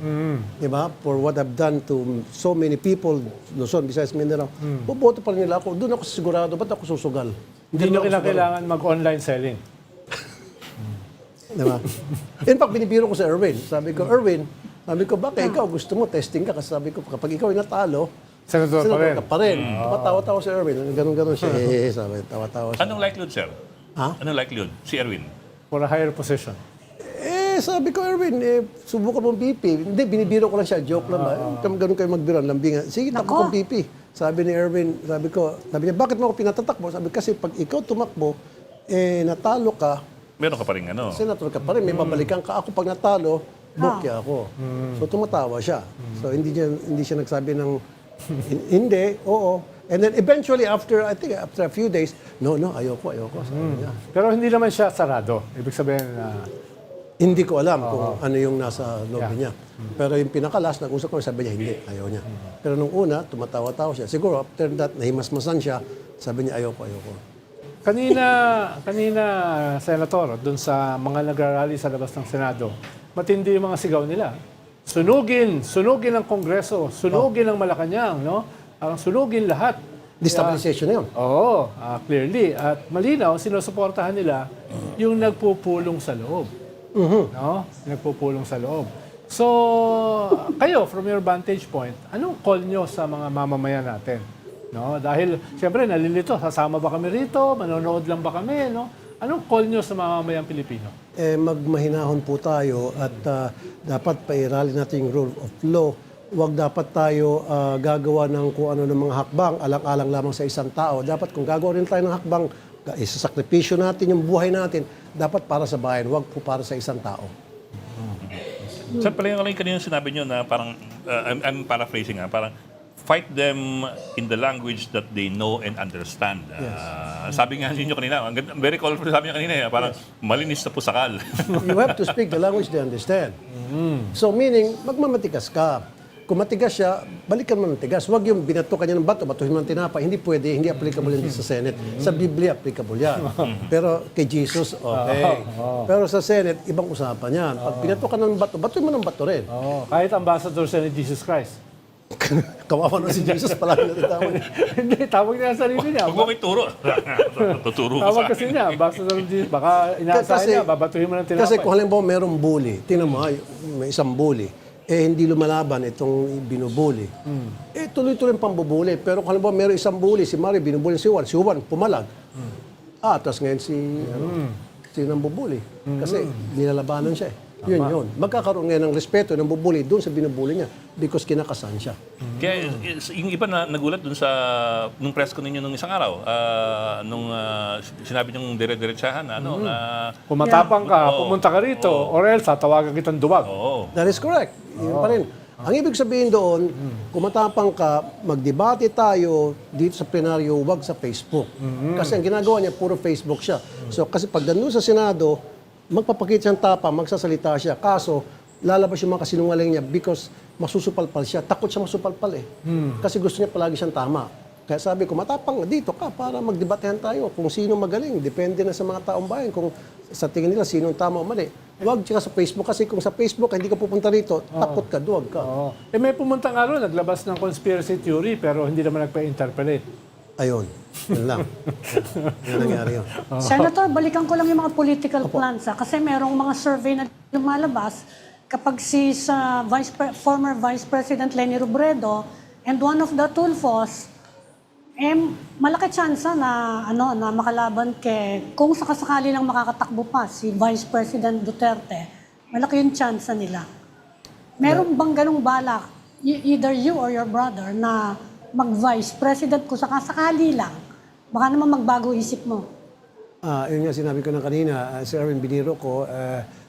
Diba? For what I've done to so many people, Luzon, besides Mindanao, boboto pa rin nila ako. Doon ako sigurado. Ba't ako susugal? Hindi nyo naman ako kailangan mag-online selling. Diba? In fact, binibiro ko sa Erwin. Sabi ko, Erwin, bakit ikaw gusto mo, testing ka. Kasi sabi ko, kapag ikaw ay natalo, Senador pa rin. ka pa rin. Tawa-tawa si Erwin. Ganon-ganon siya. Sabi, tawa-tawa siya. Anong likelihood, sir? Ha? Anong likelihood? Si Erwin? For a higher position. Sabi ko, Erwin, subukan mong BP. Hindi, binibiro ko lang siya. Joke lang ba? Ganun kayo magbiro. Lambingan. Sige, takbo kong BP. Sabi ni Erwin, sabi niya, bakit mo ako pinatatakbo? Sabi, kasi pag ikaw tumakbo, natalo ka, Meron ka pa rin ano? senator ka pa rin, may babalikan ka. Ako pag natalo, bokya ako. So tumatawa siya. So hindi siya nagsabi ng hindi, oo. And then eventually after a few days, no, ayoko, sabi niya. Pero hindi naman siya sarado. Ibig sabihin na Hindi ko alam kung ano yung nasa loob niya. Pero yung pinakalas, nag-usap ko, sabi niya, hindi, ayaw niya. Pero nung una, tumatawa-tawa siya. Siguro after that, nahimasmasan siya, sabi niya, ayoko. Kanina, Senator, dun sa mga nagrarally sa labas ng Senado, matindi yung mga sigaw nila. Sunugin ang Kongreso, sunugin ang Malacanang, no? Parang sunugin lahat. Destabilization na yun. Oo, clearly. At malinaw, sinusuportahan nila yung nagpupulong sa loob. No? Nagpupulong sa loob. So, kayo, from your vantage point, anong call nyo sa mga mamamayan natin? No? Dahil, siyempre, nalilito, sasama ba kami rito? Manonood lang ba kami? No? Anong call nyo sa mga mamamayang Pilipino? Magmahinahon po tayo at dapat pairali natin yung rule of law. Huwag dapat tayo gagawa ng kung ano ng mga hakbang, alang-alang lamang sa isang tao. Dapat kung gagawa rin tayo ng hakbang, isasakripisyo natin yung buhay natin, dapat para sa bayan, huwag po para sa isang tao. Sir, pala yung kanina sinabi nyo na parang, I'm paraphrasing parang, fight them in the language that they know and understand. Sabi nga ninyo kanina, very colorful sabi niyo kanina, parang malinis na pusakal. You have to speak the language they understand. So meaning, magmamatigas ka. Kung matigas siya, balikan mo ng tigas. Huwag yung binato ka niya ng bato, batuhin mo ng tinapay. Hindi pwede, hindi applicable yan sa Senate. Sa Biblia, applicable yan. Pero kay Jesus, okay. Pero sa Senate, ibang usapan yan. Pag binato ka ng bato, batuhin mo ng bato rin. Kahit ambassador siya ni Jesus Christ. Kawawa na si Jesus, palagi natitawag. Hindi, tawag niya ang sarili niya. Huwag mo may turo. Tuturo ko Tawag sa kasi akin. niya, ambassador ni Jesus. Baka inaasahan niya, babatuhin mo ng tinapay. Kasi kung halimbawa merong bully, tingnan mo, may isang bully, hindi lumalaban itong binubuli. Tuloy-tuloy ang pambubuli. Pero kung halimbawa meron isang bully, si Mario binubuli si Juan pumalag. Tapos ngayon si nang bubuli. Kasi nilalabanan siya. Yun. Magkakaroon ngayon ng respeto ng bubuli doon sa binubuli niya because kinakasan siya. Kaya yung iba na nagulat dun sa nung press ko ninyo nung isang araw, nung sinabi niyong dire-diretsahan na Kung matapang ka, pumunta ka rito, or else tatawagan kitang duwag. That is correct. Yun pa rin. Ang ibig sabihin doon, kung matapang ka, magdebate tayo dito sa plenaryo, wag sa Facebook. Kasi ang ginagawa niya, puro Facebook siya. So, kasi pag nandun sa Senado, magpapakita siyang tapang, magsasalita siya. Kaso, lalabas yung mga kasinungaling niya because masusupalpal siya. Takot siya masupalpal eh. Kasi gusto niya palagi siyang tama. Kaya sabi ko, matapang dito ka para magdebatehan tayo kung sino magaling. Depende na sa mga taong bayan kung sa tingin nila sino tama o mali. Huwag siya sa Facebook kasi kung sa Facebook hindi ka pupunta rito, takot ka, duwag ka. May pumuntang naglabas ng conspiracy theory pero hindi naman nagpa-interpolate. Ayun. Yun lang. Yan nangyari yun. Senator, balikan ko lang yung mga political plans. Kasi merong mga survey na lumalabas kapag former Vice President Leni Robredo and one of the Tulfos, malaki tsansa na makalaban kung sakasakali lang makakatakbo pa si Vice President Duterte, malaki yung tsansa nila. Meron bang ganung balak, either you or your brother, na mag-vice president kung sakasakali lang, baka naman magbago isip mo. Yun nga sinabi ko na kanina, si Erwin biniro ko,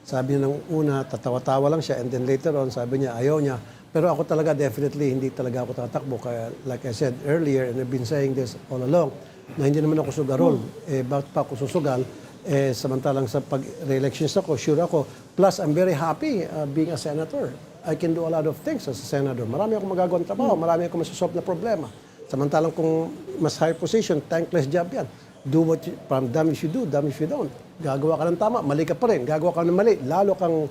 sabi niya nung una, tatawa-tawa lang siya, and then later on, sabi niya, ayaw niya. Pero ako talaga, definitely, hindi talaga ako tatakbo. Kaya, like I said earlier, and I've been saying this all along, na hindi naman ako sugarol. Bakit pa ako susugal? Samantalang sa pag-re-elections ako, sure ako. Plus, I'm very happy being a senator. I can do a lot of things as a senator. Marami akong magagawang trabaho, marami akong masasolve na problema. Samantalang kung mas higher position, thankless job yan. Do what you, from dumb if you do, dumb if you don't. Gagawa ka ng tama, mali ka pa rin. Gagawa ka ng mali, lalo kang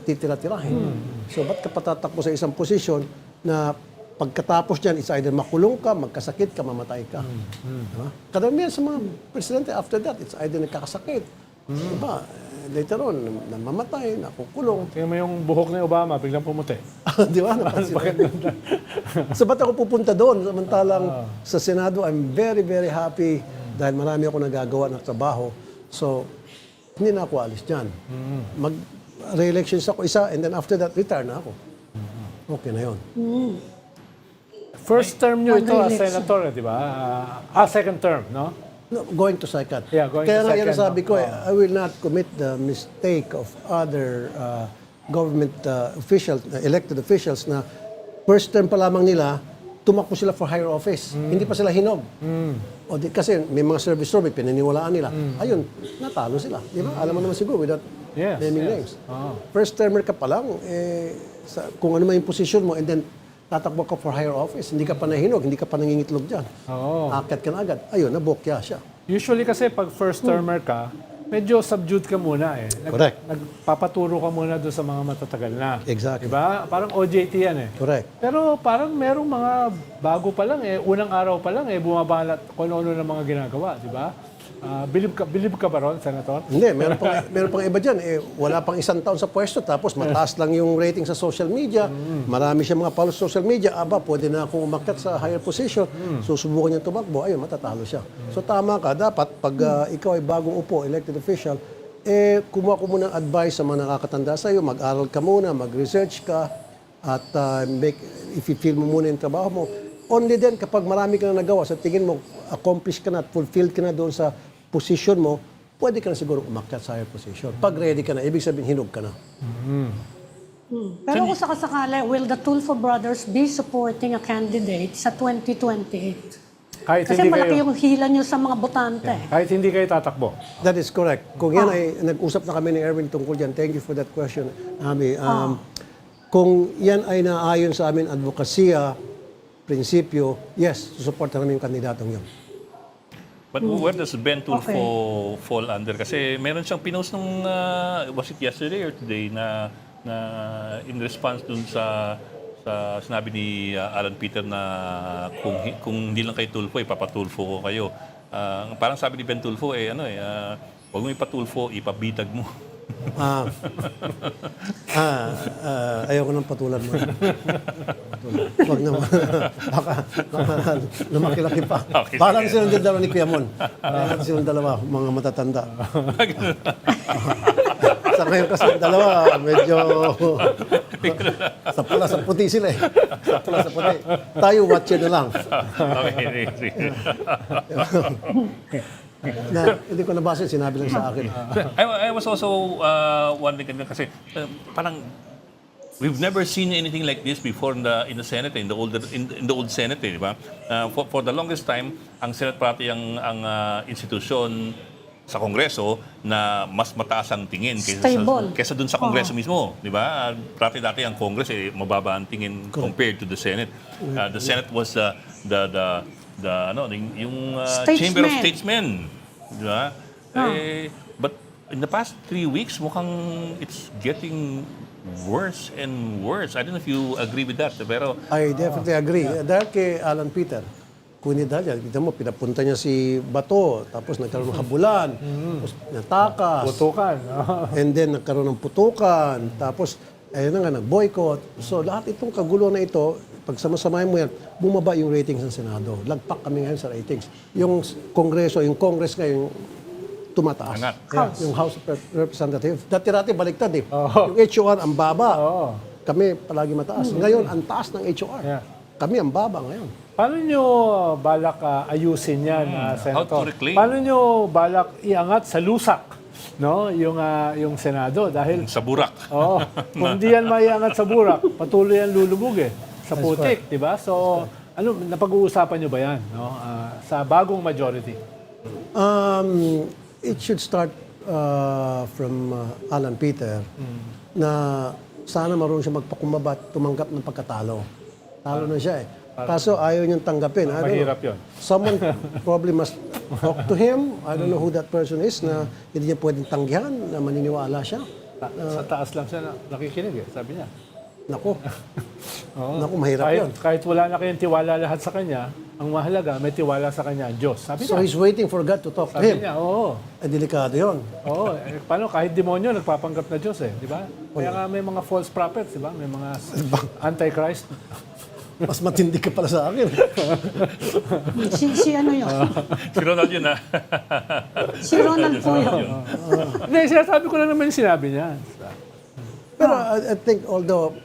titira-tirahin. So, ba't ka patatakbo sa isang posisyon na pagkatapos dyan, is either makulong ka, magkasakit ka, mamatay ka. Diba? Kadamihan sa mga presidente, after that, it's either nagkakasakit. Diba? Later on, namamatay, nakukulong. Tingnan mo yung buhok ni Obama, biglang pumuti. Di ba? So, ba't ako pupunta doon? Samantalang sa Senado, I'm very, very happy dahil marami ako nagagawa ng trabaho. So, hindi na ako alis dyan. Mag-re-elections ako isa, and then after that, retire na ako. Okay na yun. First term nyo ito as Mag-re-election. senator, di ba? Second term, no? No, going to second. Yeah, going Kaya to nga yan second, sabi ko, I will not commit the mistake of other government officials, elected officials na first term pa lamang nila, tumakbo sila for higher office. Hindi pa sila hinog. Kasi may mga service row, may pinaniwalaan nila. Ayun, natalo sila. Di ba? Alam mo naman siguro without Yes, naming yes. names. First termer ka pa lang, kung ano man yung position mo, and then tatakbo ka for higher office, hindi ka pa nahinog, hindi ka pa nangingitlog dyan. Oo. Akyat ka na agad. Ayun, nabokya siya. Usually kasi pag first termer ka, medyo subdued ka muna eh. Correct. Nagpapaturo ka muna doon sa mga matatagal na. Exactly. Diba? Parang OJT yan eh. Correct. Pero parang merong mga bago pa lang eh, unang araw pa lang eh, bumabalat kung ano-ano ng mga ginagawa, di ba? Believe ka ba ron, Senator? Hindi, meron pang iba dyan. Wala pang isang taon sa pwesto, tapos mataas lang yung rating sa social media. Marami siya mga followers sa social media. Aba, pwede na akong umakyat sa higher position. Susubukan niya tumakbo. Ayun, matatalo siya. So tama ka. Dapat, pag ikaw ay bagong upo, elected official, kumuha ko muna ng advice sa mga nakakatanda sa iyo. Mag-aral ka muna, mag-research ka, at if you feel mo muna yung trabaho mo. Only then, kapag marami ka na nagawa, sa tingin mo, accomplished ka na at fulfilled ka na doon sa position mo, pwede ka na siguro umakyat sa higher position. Pag ready ka na, ibig sabihin, hinog ka na. Pero kung sakasakali, will the Tulfo brothers be supporting a candidate sa 2028? Kahit Kasi hindi malaki kayo, yung hila nyo sa mga botante. kahit hindi kayo tatakbo. That is correct. Kung yan ay, nag-usap na kami ni Erwin tungkol dyan, thank you for that question, Ami. Kung yan ay naayon sa amin advokasya, prinsipyo, yes, susuporta namin yung kandidatong yun. But where does Ben Tulfo fall under? Kasi meron siyang pinost nung, was it yesterday or today, na in response dun sa sinabi ni Alan Peter na kung hindi lang kay Tulfo, ipapatulfo ko kayo. Parang sabi ni Ben Tulfo, huwag mo ipatulfo, ipabitag mo. Ayoko nang patulan mo. Huwag naman. Baka lumaki-laki pa. Okay, Parang silang dalawa ni Kuya Mon. Parang silang dalawa, mga matatanda. Sa ngayon kasi yung dalawa, medyo sa pula sa puti sila eh. Sa pula sa puti. Tayo, watch na lang. Okay, sige. Hindi ko nabasa, sinabi lang sa akin. I was also wondering kasi parang we've never seen anything like this before in the Senate, in the old Senate, di ba? For the longest time, ang Senate party ang institusyon sa Kongreso na mas mataas ang tingin Stable. kaysa dun sa Kongreso mismo, di ba? Dati ang Congress mababa ang tingin compared to the Senate. The Senate was yung Chamber of Statesmen, di ba? But in the past 3 weeks, mukhang it's getting worse and worse. I don't know if you agree with that, pero I definitely agree. Dahil kay Alan Peter, kunit dahil, kita mo, pinapunta niya si Bato, tapos nagkaroon ng habulan, tapos natakas, Putukan. and then nagkaroon ng putukan, tapos ayun na nga, nag-boycott. So lahat itong kagulo na ito, pag samasamahin mo yan, bumaba yung ratings ng Senado. Lagpak kami ngayon sa ratings. Yung Kongreso, yung Congress ngayon, tumataas. Angat. Yung House of Representatives. Dati-dati baliktad eh. Yung HOR, ang baba. Kami palagi mataas. Ngayon, ang taas ng HOR. Yeah. Kami ang baba ngayon. Paano nyo balak ayusin yan, how to Senator? reclaim? Paano nyo balak iangat sa lusak, no, yung Senado? Dahil, Sa burak. oh, kung di yan maiangat sa burak, patuloy yan lulubog sa putik, di ba? So, ano, napag-uusapan nyo ba yan, no, sa bagong majority? It should start from Alan Peter na sana marunong siya magpakumbaba at tumanggap ng pagkatalo. Talo na siya eh. Kaso ayaw niyang tanggapin. I don't know. Mahirap yun. Someone probably must talk to him. I don't know who that person is na hindi niya pwedeng tanggihan na maniniwala siya. Sa taas lang siya nakikinig sabi niya. Naku. Oo. Naku, mahirap yun. Kahit wala na kayong tiwala lahat sa kanya, ang mahalaga, may tiwala sa kanya ang Diyos. Sabi So niya. he's waiting for God to talk to Sabi him. niya, oo. Delikado yun. Oo. Paano? Kahit demonyo, nagpapanggap na Diyos di ba? Kaya nga may mga false prophets, di ba? May mga antichrist. Mas matindi ka pala sa akin. Si ano yun? Si Ronald yun, Si Ronald po yun. Hindi, sinasabi ko lang naman yung sinabi niya. Pero I think although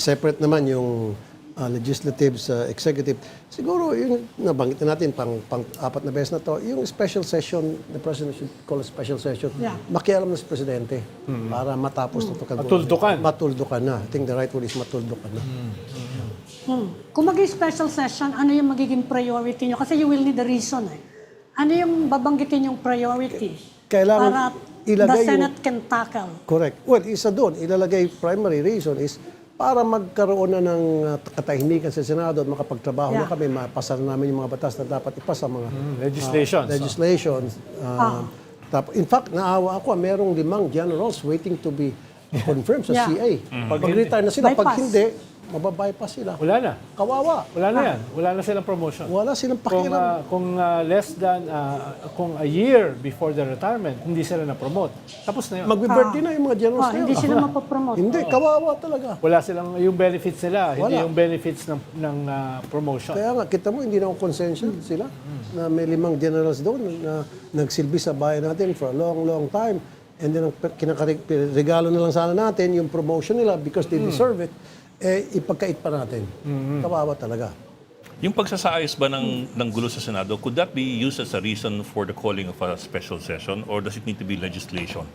separate naman yung legislative sa executive, siguro yung nabanggit na natin pang-apat na beses na to, yung special session, the President should call a special session, Yeah. makialam na si Presidente para matapos na ito. Matuldukan. Matuldukan na. I think the right word is matuldukan na. Kung mag-special session, ano yung magiging priority nyo? Kasi you will need a reason Ano yung babanggitin yung priority? Kailangan para ilagay the yung- Senate can tackle. Correct. Well, isa doon, ilalagay primary reason is para magkaroon na ng katahimikan sa Senado at makapagtrabaho na Yeah. kami, mapasa na namin yung mga batas na dapat ipasa mga Legislations. In fact, naawa ako, merong 5 generals waiting to be confirmed sa Yeah. CA. Pag retire na sila, pag Bypass. hindi, mababypass sila. Wala na. Kawawa. Wala na yan. Wala na silang promotion. Wala silang Kung, pakialam. less than, kung a year before the retirement, hindi sila na-promote. Tapos na yun. Magbe-birthday na yung mga generals na Hindi yun. sila mapapromote. Hindi, kawawa talaga. Wala silang, yung benefits nila, hindi Wala. yung benefits ng promotion. Kaya nga, kita mo, hindi na ako konsensya sila na may 5 generals doon na nagsilbi sa bayan natin for a long, long time. And then, regalo na lang sana natin yung promotion nila because they deserve it, ipagkait pa natin. Kawawa talaga. Yung pagsasaayos ba ng gulo sa Senado, could that be used as a reason for the calling of a special session or does it need to be legislation?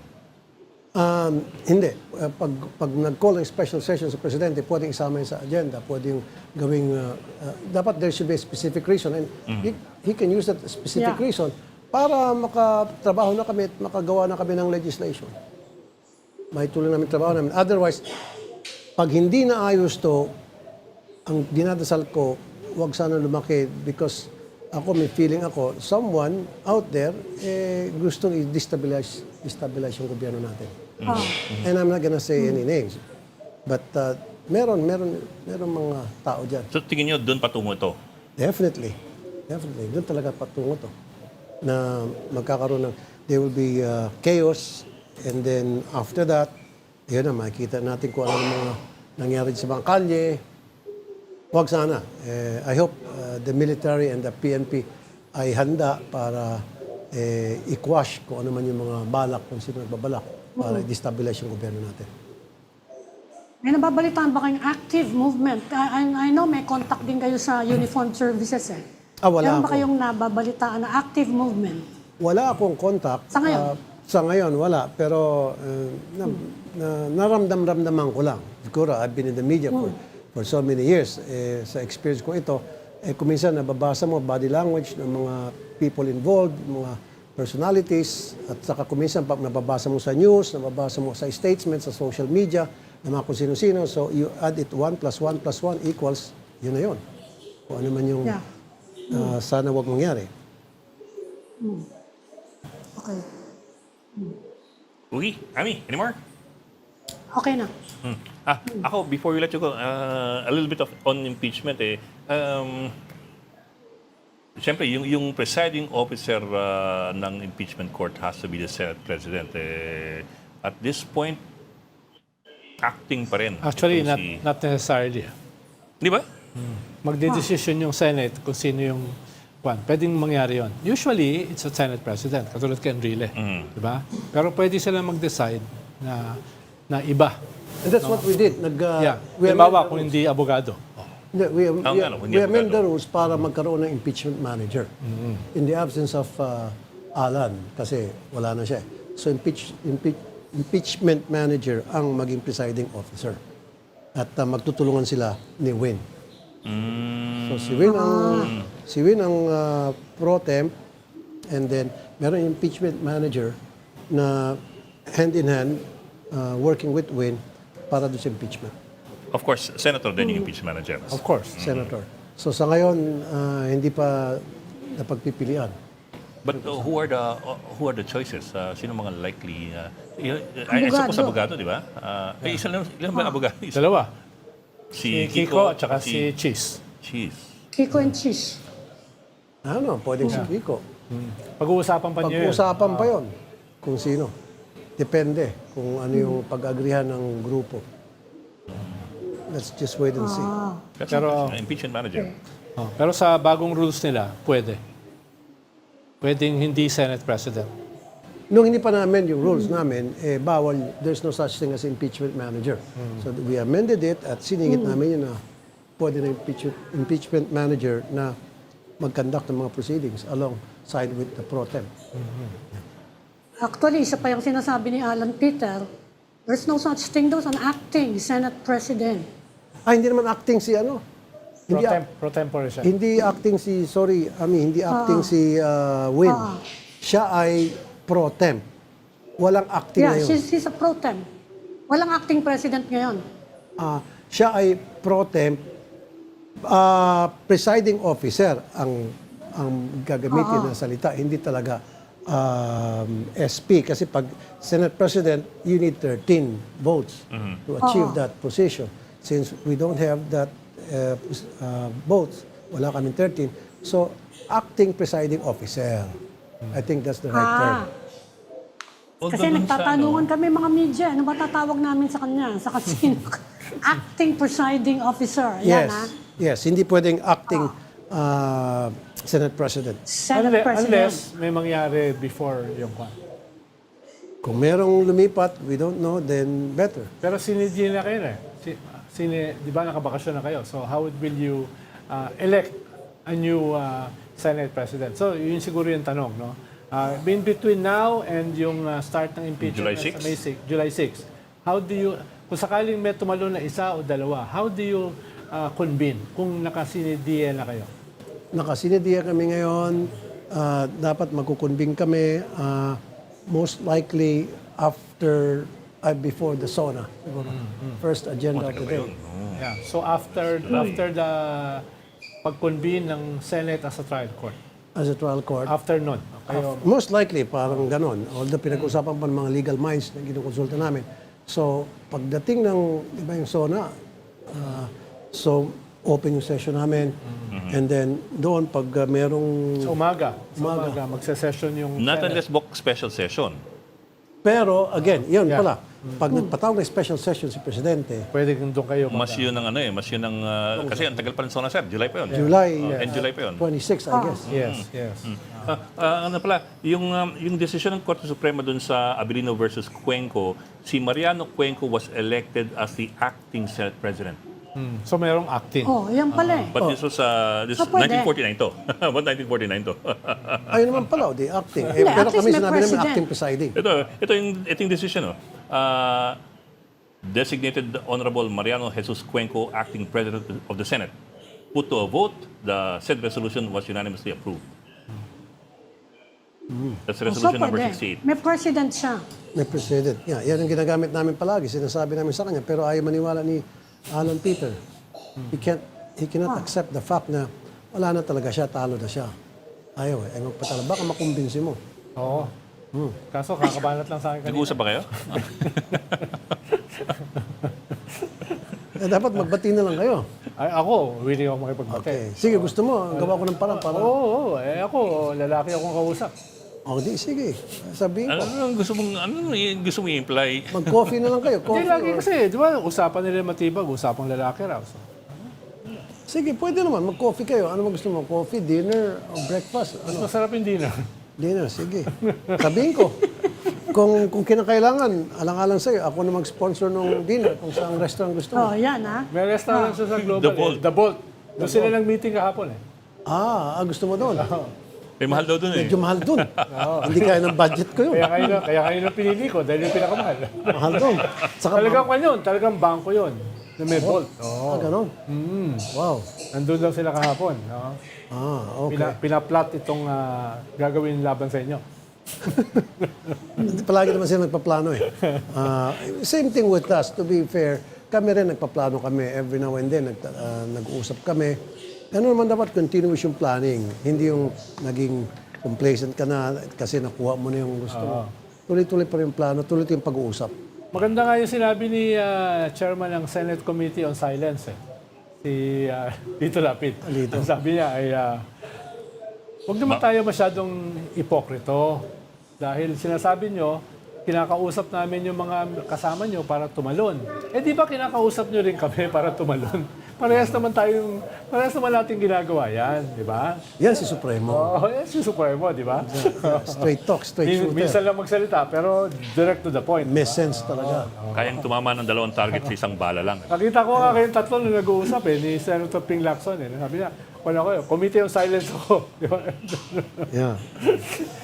Hindi. Pag nag-call ng special session sa Presidente, pwedeng isama yun sa agenda, pwedeng gawing, dapat there should be a specific reason and he can use that specific Yeah. reason para makatrabaho na kami at makagawa na kami ng legislation. May tuloy namin trabaho namin. Otherwise, pag hindi na ayos to, ang dinadasal ko, wag sana lumaki because ako, may feeling ako, someone out there gustong i-destabilize yung gobyerno natin. And I'm not gonna say any names. But meron mga tao dyan. So tingin nyo, doon patungo ito? Definitely. Doon talaga patungo to. Na magkakaroon ng, there will be chaos and then after that, yun na, makikita natin kung ano mga nangyari sa mga kalye. Huwag sana. I hope the military and the PNP ay handa para i-quash kung ano man yung mga balak, kung sino nagbabalak para i-destabilize yung gobyerno natin. May nababalitaan ba kayong active movement? I know may contact din kayo sa uniformed services Wala Meron ba ako. kayong nababalitaan na active movement? Wala akong contact. Sa ngayon? Sa ngayon, wala. Pero naramdam-ramdaman ko lang. Siguro, I've been in the media for so many years. Sa experience ko ito, kung minsan nababasa mo body language ng mga people involved, mga personalities, at saka kung minsan pag nababasa mo sa news, nababasa mo sa statements, sa social media, ng mga kung sino-sino, so you add it 1 + 1 + 1 equals, yun na yun. Kung ano man yung Yeah. sana wag mangyari. Okay. Ugi, Ami, anymore? Okay na. Ako, before we let you go, a little bit on impeachment Siyempre, yung presiding officer ng impeachment court has to be the Senate President. At this point, acting pa rin. Actually, Itong not necessarily. Di ba? Magdedesisyon yung Senate kung sino yung pwedeng mangyari yon. Usually, it's a Senate President, katulad kay Enrile. Di ba? Pero pwede sila mag-decide na iba. And that's what we did. Yeah. Halimbawa, kung hindi abogado. Hindi, Hindi we amend the abogado. rules para magkaroon ng impeachment manager. In the absence of Alan, kasi wala na siya. So impeachment manager ang maging presiding officer. At magtutulungan sila ni Win. So si Win ang pro temp, and then meron yung impeachment manager na hand in hand working with Win para doon sa impeachment. Of course, Senator din yung impeachment manager. Of course. Senator. So sa ngayon, hindi pa napagpipilian. But who are the choices? Sino mga likely? I suppose abogado, di ba? Ilan ba abogado? Dalawa. Si Si Kiko at saka si Cheese. Cheese. Kiko and Cheese. Ano, pwedeng si Kiko. Pag-uusapan pa niyo yun. Pag-uusapan pa yon kung sino. Depende kung ano yung pag-agrihan ng grupo. Let's just wait and see. Pero- Impeachment manager. Oh, pero sa bagong rules nila, pwede. Pwedeng hindi Senate President. Nung hindi pa namin yung rules namin, bawal, there's no such thing as impeachment manager. So we amended it at siningit namin yun na pwede na impeachment manager na mag-conduct ng mga proceedings alongside with the pro temp. Actually, isa pa yung sinasabi ni Alan Peter, there's no such thing daw as an acting Senate President. Hindi naman acting si ano. Pro tempore siya. Hindi acting si, hindi acting si Win. Siya ay pro temp. Walang acting Yeah, ngayon. she's a pro temp. Walang acting president ngayon. Siya ay pro temp. Presiding officer ang gagamitin na salita. Hindi talaga SP. Kasi pag Senate President, you need 13 votes to achieve that position. Since we don't have that votes, wala kaming 13. So, acting presiding officer. I think that's the right term. Kasi nagtatanungan kami mga media, ano ba tatawag namin sa kanya? Sa kasino? Acting presiding officer. Yan, ha? Yes, hindi pwedeng acting Senate President. Senate President. Unless may mangyari before yung kwan. Kung merong lumipat, we don't know, then better. Pero sinidye na kayo eh. Di ba nakabakasyon na kayo? So how will you elect a new Senate President? So yun siguro yung tanong, no? In between now and yung start ng impeachment July 6? sa May 6, July 6, how do you, kung sakaling may tumalo na isa o dalawa, how do you convene kung nakasinidye na kayo? Nakasinidiya kami ngayon. Dapat magkukunbing kami. Most likely before the SONA. Siguro. First agenda of the day. Yeah. So after the pag-convene ng Senate as a trial court, As a trial court. after nun, kayo, Most likely, parang ganon. Although pinag-usapan pa ng mga legal minds na ginukonsulta namin. So, pagdating ng, di ba yung SONA, so, open yung session namin. And then, doon, pag merong... sa umaga, magse-session yung Not Senate. unless book special session. Pero, again, yun Yeah. pala. Pag nagpatawag ng special session si Presidente, Pwede kung doon kayo. Mas yun ang mas yun ang, kasi ang tagal pa rin sa sir, July pa yun. July And July pa yun. 26, I guess. Yes, yes. Ano pala, yung desisyon ng Korte Suprema dun sa Abilino versus Cuenco, si Mariano Cuenco was elected as the acting Senate President. So mayroong acting. Oh, yan pala eh. But this was this pwede. 1949 to. What 1949 to? Ayun naman pala, the acting. Hindi, Pero at least kami may sinabi namin president. acting presiding. ito yung decision. Designated Honorable Mariano Jesus Cuenco, acting President of the Senate. Put to a vote, the said resolution was unanimously approved. That's resolution number 68. May president siya. May president. Yeah, yan ang ginagamit namin palagi. Sinasabi namin sa kanya. Pero ayaw maniwala ni Alan Peter. He cannot accept the fact na wala na talaga siya, talo na siya. Ayaw eh. Ayaw patala. Baka makumbinsi mo. Oo. Kaso kakabanat lang sa akin kanina. Nag-uusap ba kayo? Dapat magbati na lang kayo. Ay, ako, willing ako makipagbate. Okay. Sige, gusto mo. Gawa ko ng parang para. Oo, ako, lalaki akong kausap. O, di, sige. Sabihin ko. Ano gusto mong i-imply? Mag-coffee na lang kayo. Hindi Coffee lagi or... kasi, di ba, usapan nila matibag, usapang lalaki raw. So, Sige, pwede naman. Mag-coffee kayo. Ano gusto mo? Coffee, dinner, o breakfast? mas Ano? masarap yung dinner. Dinner, sige. Sabihin ko. Kung kinakailangan, alang-alang sa'yo, ako na mag-sponsor ng dinner kung saan restaurant gusto mo. Oh, yan ha. May restaurant sa Global. The Bolt. The Bolt. Doon sila nag-meeting kahapon eh. Gusto mo doon? Eh, mahal daw dun eh. Medyo mahal doon. Hindi kaya ng budget ko yun. Kaya kayo na pinili ko dahil yung pinakamahal. Mahal doon. Saka Talagang kwan yun, talagang bangko yun. Na may Bolt. ganon. Wow. Nandun lang sila kahapon. No? Okay. Pinaplot itong gagawin laban sa inyo. Palagi naman sila nagpaplano eh. Same thing with us, to be fair. Kami rin nagpaplano kami. Every now and then, nag-uusap kami. Ano naman dapat continuous yung planning. Hindi yung naging complacent ka na kasi nakuha mo na yung gusto mo. Tuloy-tuloy pa rin yung plano, tuloy yung pag-uusap. Maganda nga yung sinabi ni Chairman ng Senate Committee on Silence eh. Si Lito Lapid. Lito. Ang sabi niya ay huwag naman tayo masyadong ipokrito. Dahil sinasabi nyo, kinakausap namin yung mga kasama nyo para tumalon. Eh di ba kinakausap nyo rin kami para tumalon? Parehas naman natin ginagawa yan, di ba? Yan si Supremo. Oo, yan si Supremo, di ba? Straight talk, straight shooter. Minsan lang magsalita, pero direct to the point. May sense talaga. Kayang tumama ng 2 target sa isang bala lang. Nakita ko nga kayong tatlo na nag-uusap ni Senator Ping Lacson. Sabi niya, committee on silence ako. Di ba? Yeah.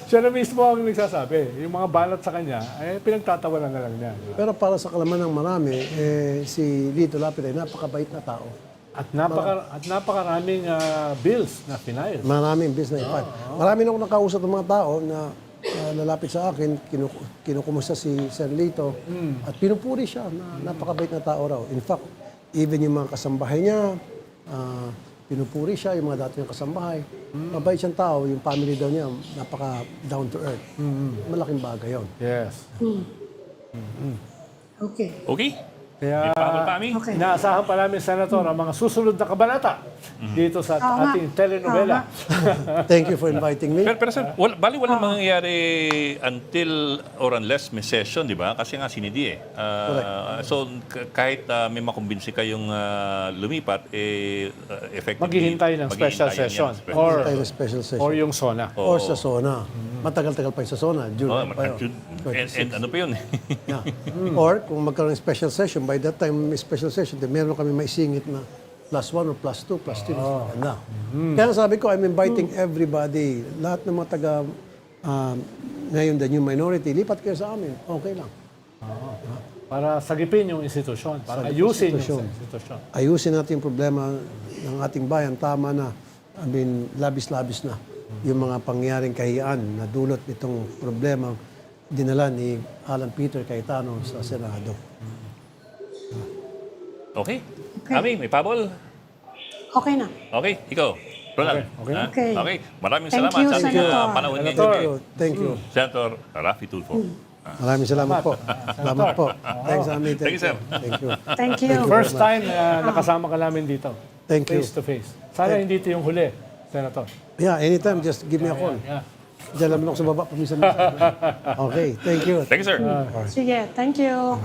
Siya na mismo ang nagsasabi. Yung mga banat sa kanya, pinagtatawanan na lang niya. Di ba? Pero para sa kalaman ng marami, si Lito Lapid ay napakabait na tao. At napakaraming bills na final. Maraming business na Marami na akong nakausap ng mga tao na lalapit sa akin, kinukumusta si Sen. Lito at pinupuri siya na napakabait na tao raw. In fact, even yung mga kasambahay niya, pinupuri siya, yung mga dati niyang kasambahay. Mabait siyang tao, yung family daw niya, napaka down to earth. Malaking bagay yun. Yes. Okay. Okay? Kaya May pahabol pa, Ami? Okay. inaasahan pa namin, Senator, ang mga susunod na kabanata dito sa ating telenovela. Thank you for inviting me. Pero sir, walang mangyayari until or unless may session, di ba? Kasi nga sinidi eh. So, kahit may makumbinsi kayong lumipat, effectively... Maghihintay ng special session. Or, Tayo na special session. or yung SONA. Or sa SONA. Matagal-tagal pa yung sa SONA. June pa yun. And ano pa yun? Yeah. Or kung magkaroon ng special session, by that time may special session, then meron kami maisingit na +1 or +2, +3. Ganda. Kaya sabi ko, I'm inviting everybody, lahat ng mga taga, ngayon the new minority, lipat kayo sa amin. Okay lang. Para sagipin yung institusyon. Para ayusin yung institusyon. Ayusin natin yung problema ng ating bayan. Tama na. I mean, labis-labis na. Yung mga pangyaring kahiyan na dulot nitong problema dinala ni Alan Peter Cayetano sa Senado. Okay. Ami, may pabol? Okay na. Okay, ikaw. Ronald. Okay. Ha? Okay. Okay. Maraming Thank salamat you, sa ating Senator. panahon ngayon. Senator. Thank you. Senator Raffy Tulfo. Maraming salamat po. Salamat po. Thanks, Ami. Thank you, sir. Thank you. Thank you. First time nakasama ka namin dito. Thank you. Face to face. Sana hindi ito yung huli, Senator. Yeah, anytime, just give me a call. Yeah. Diyan lang ako sa baba, paminsan-minsan. Okay, thank you. Thank you, sir. Sige, thank you.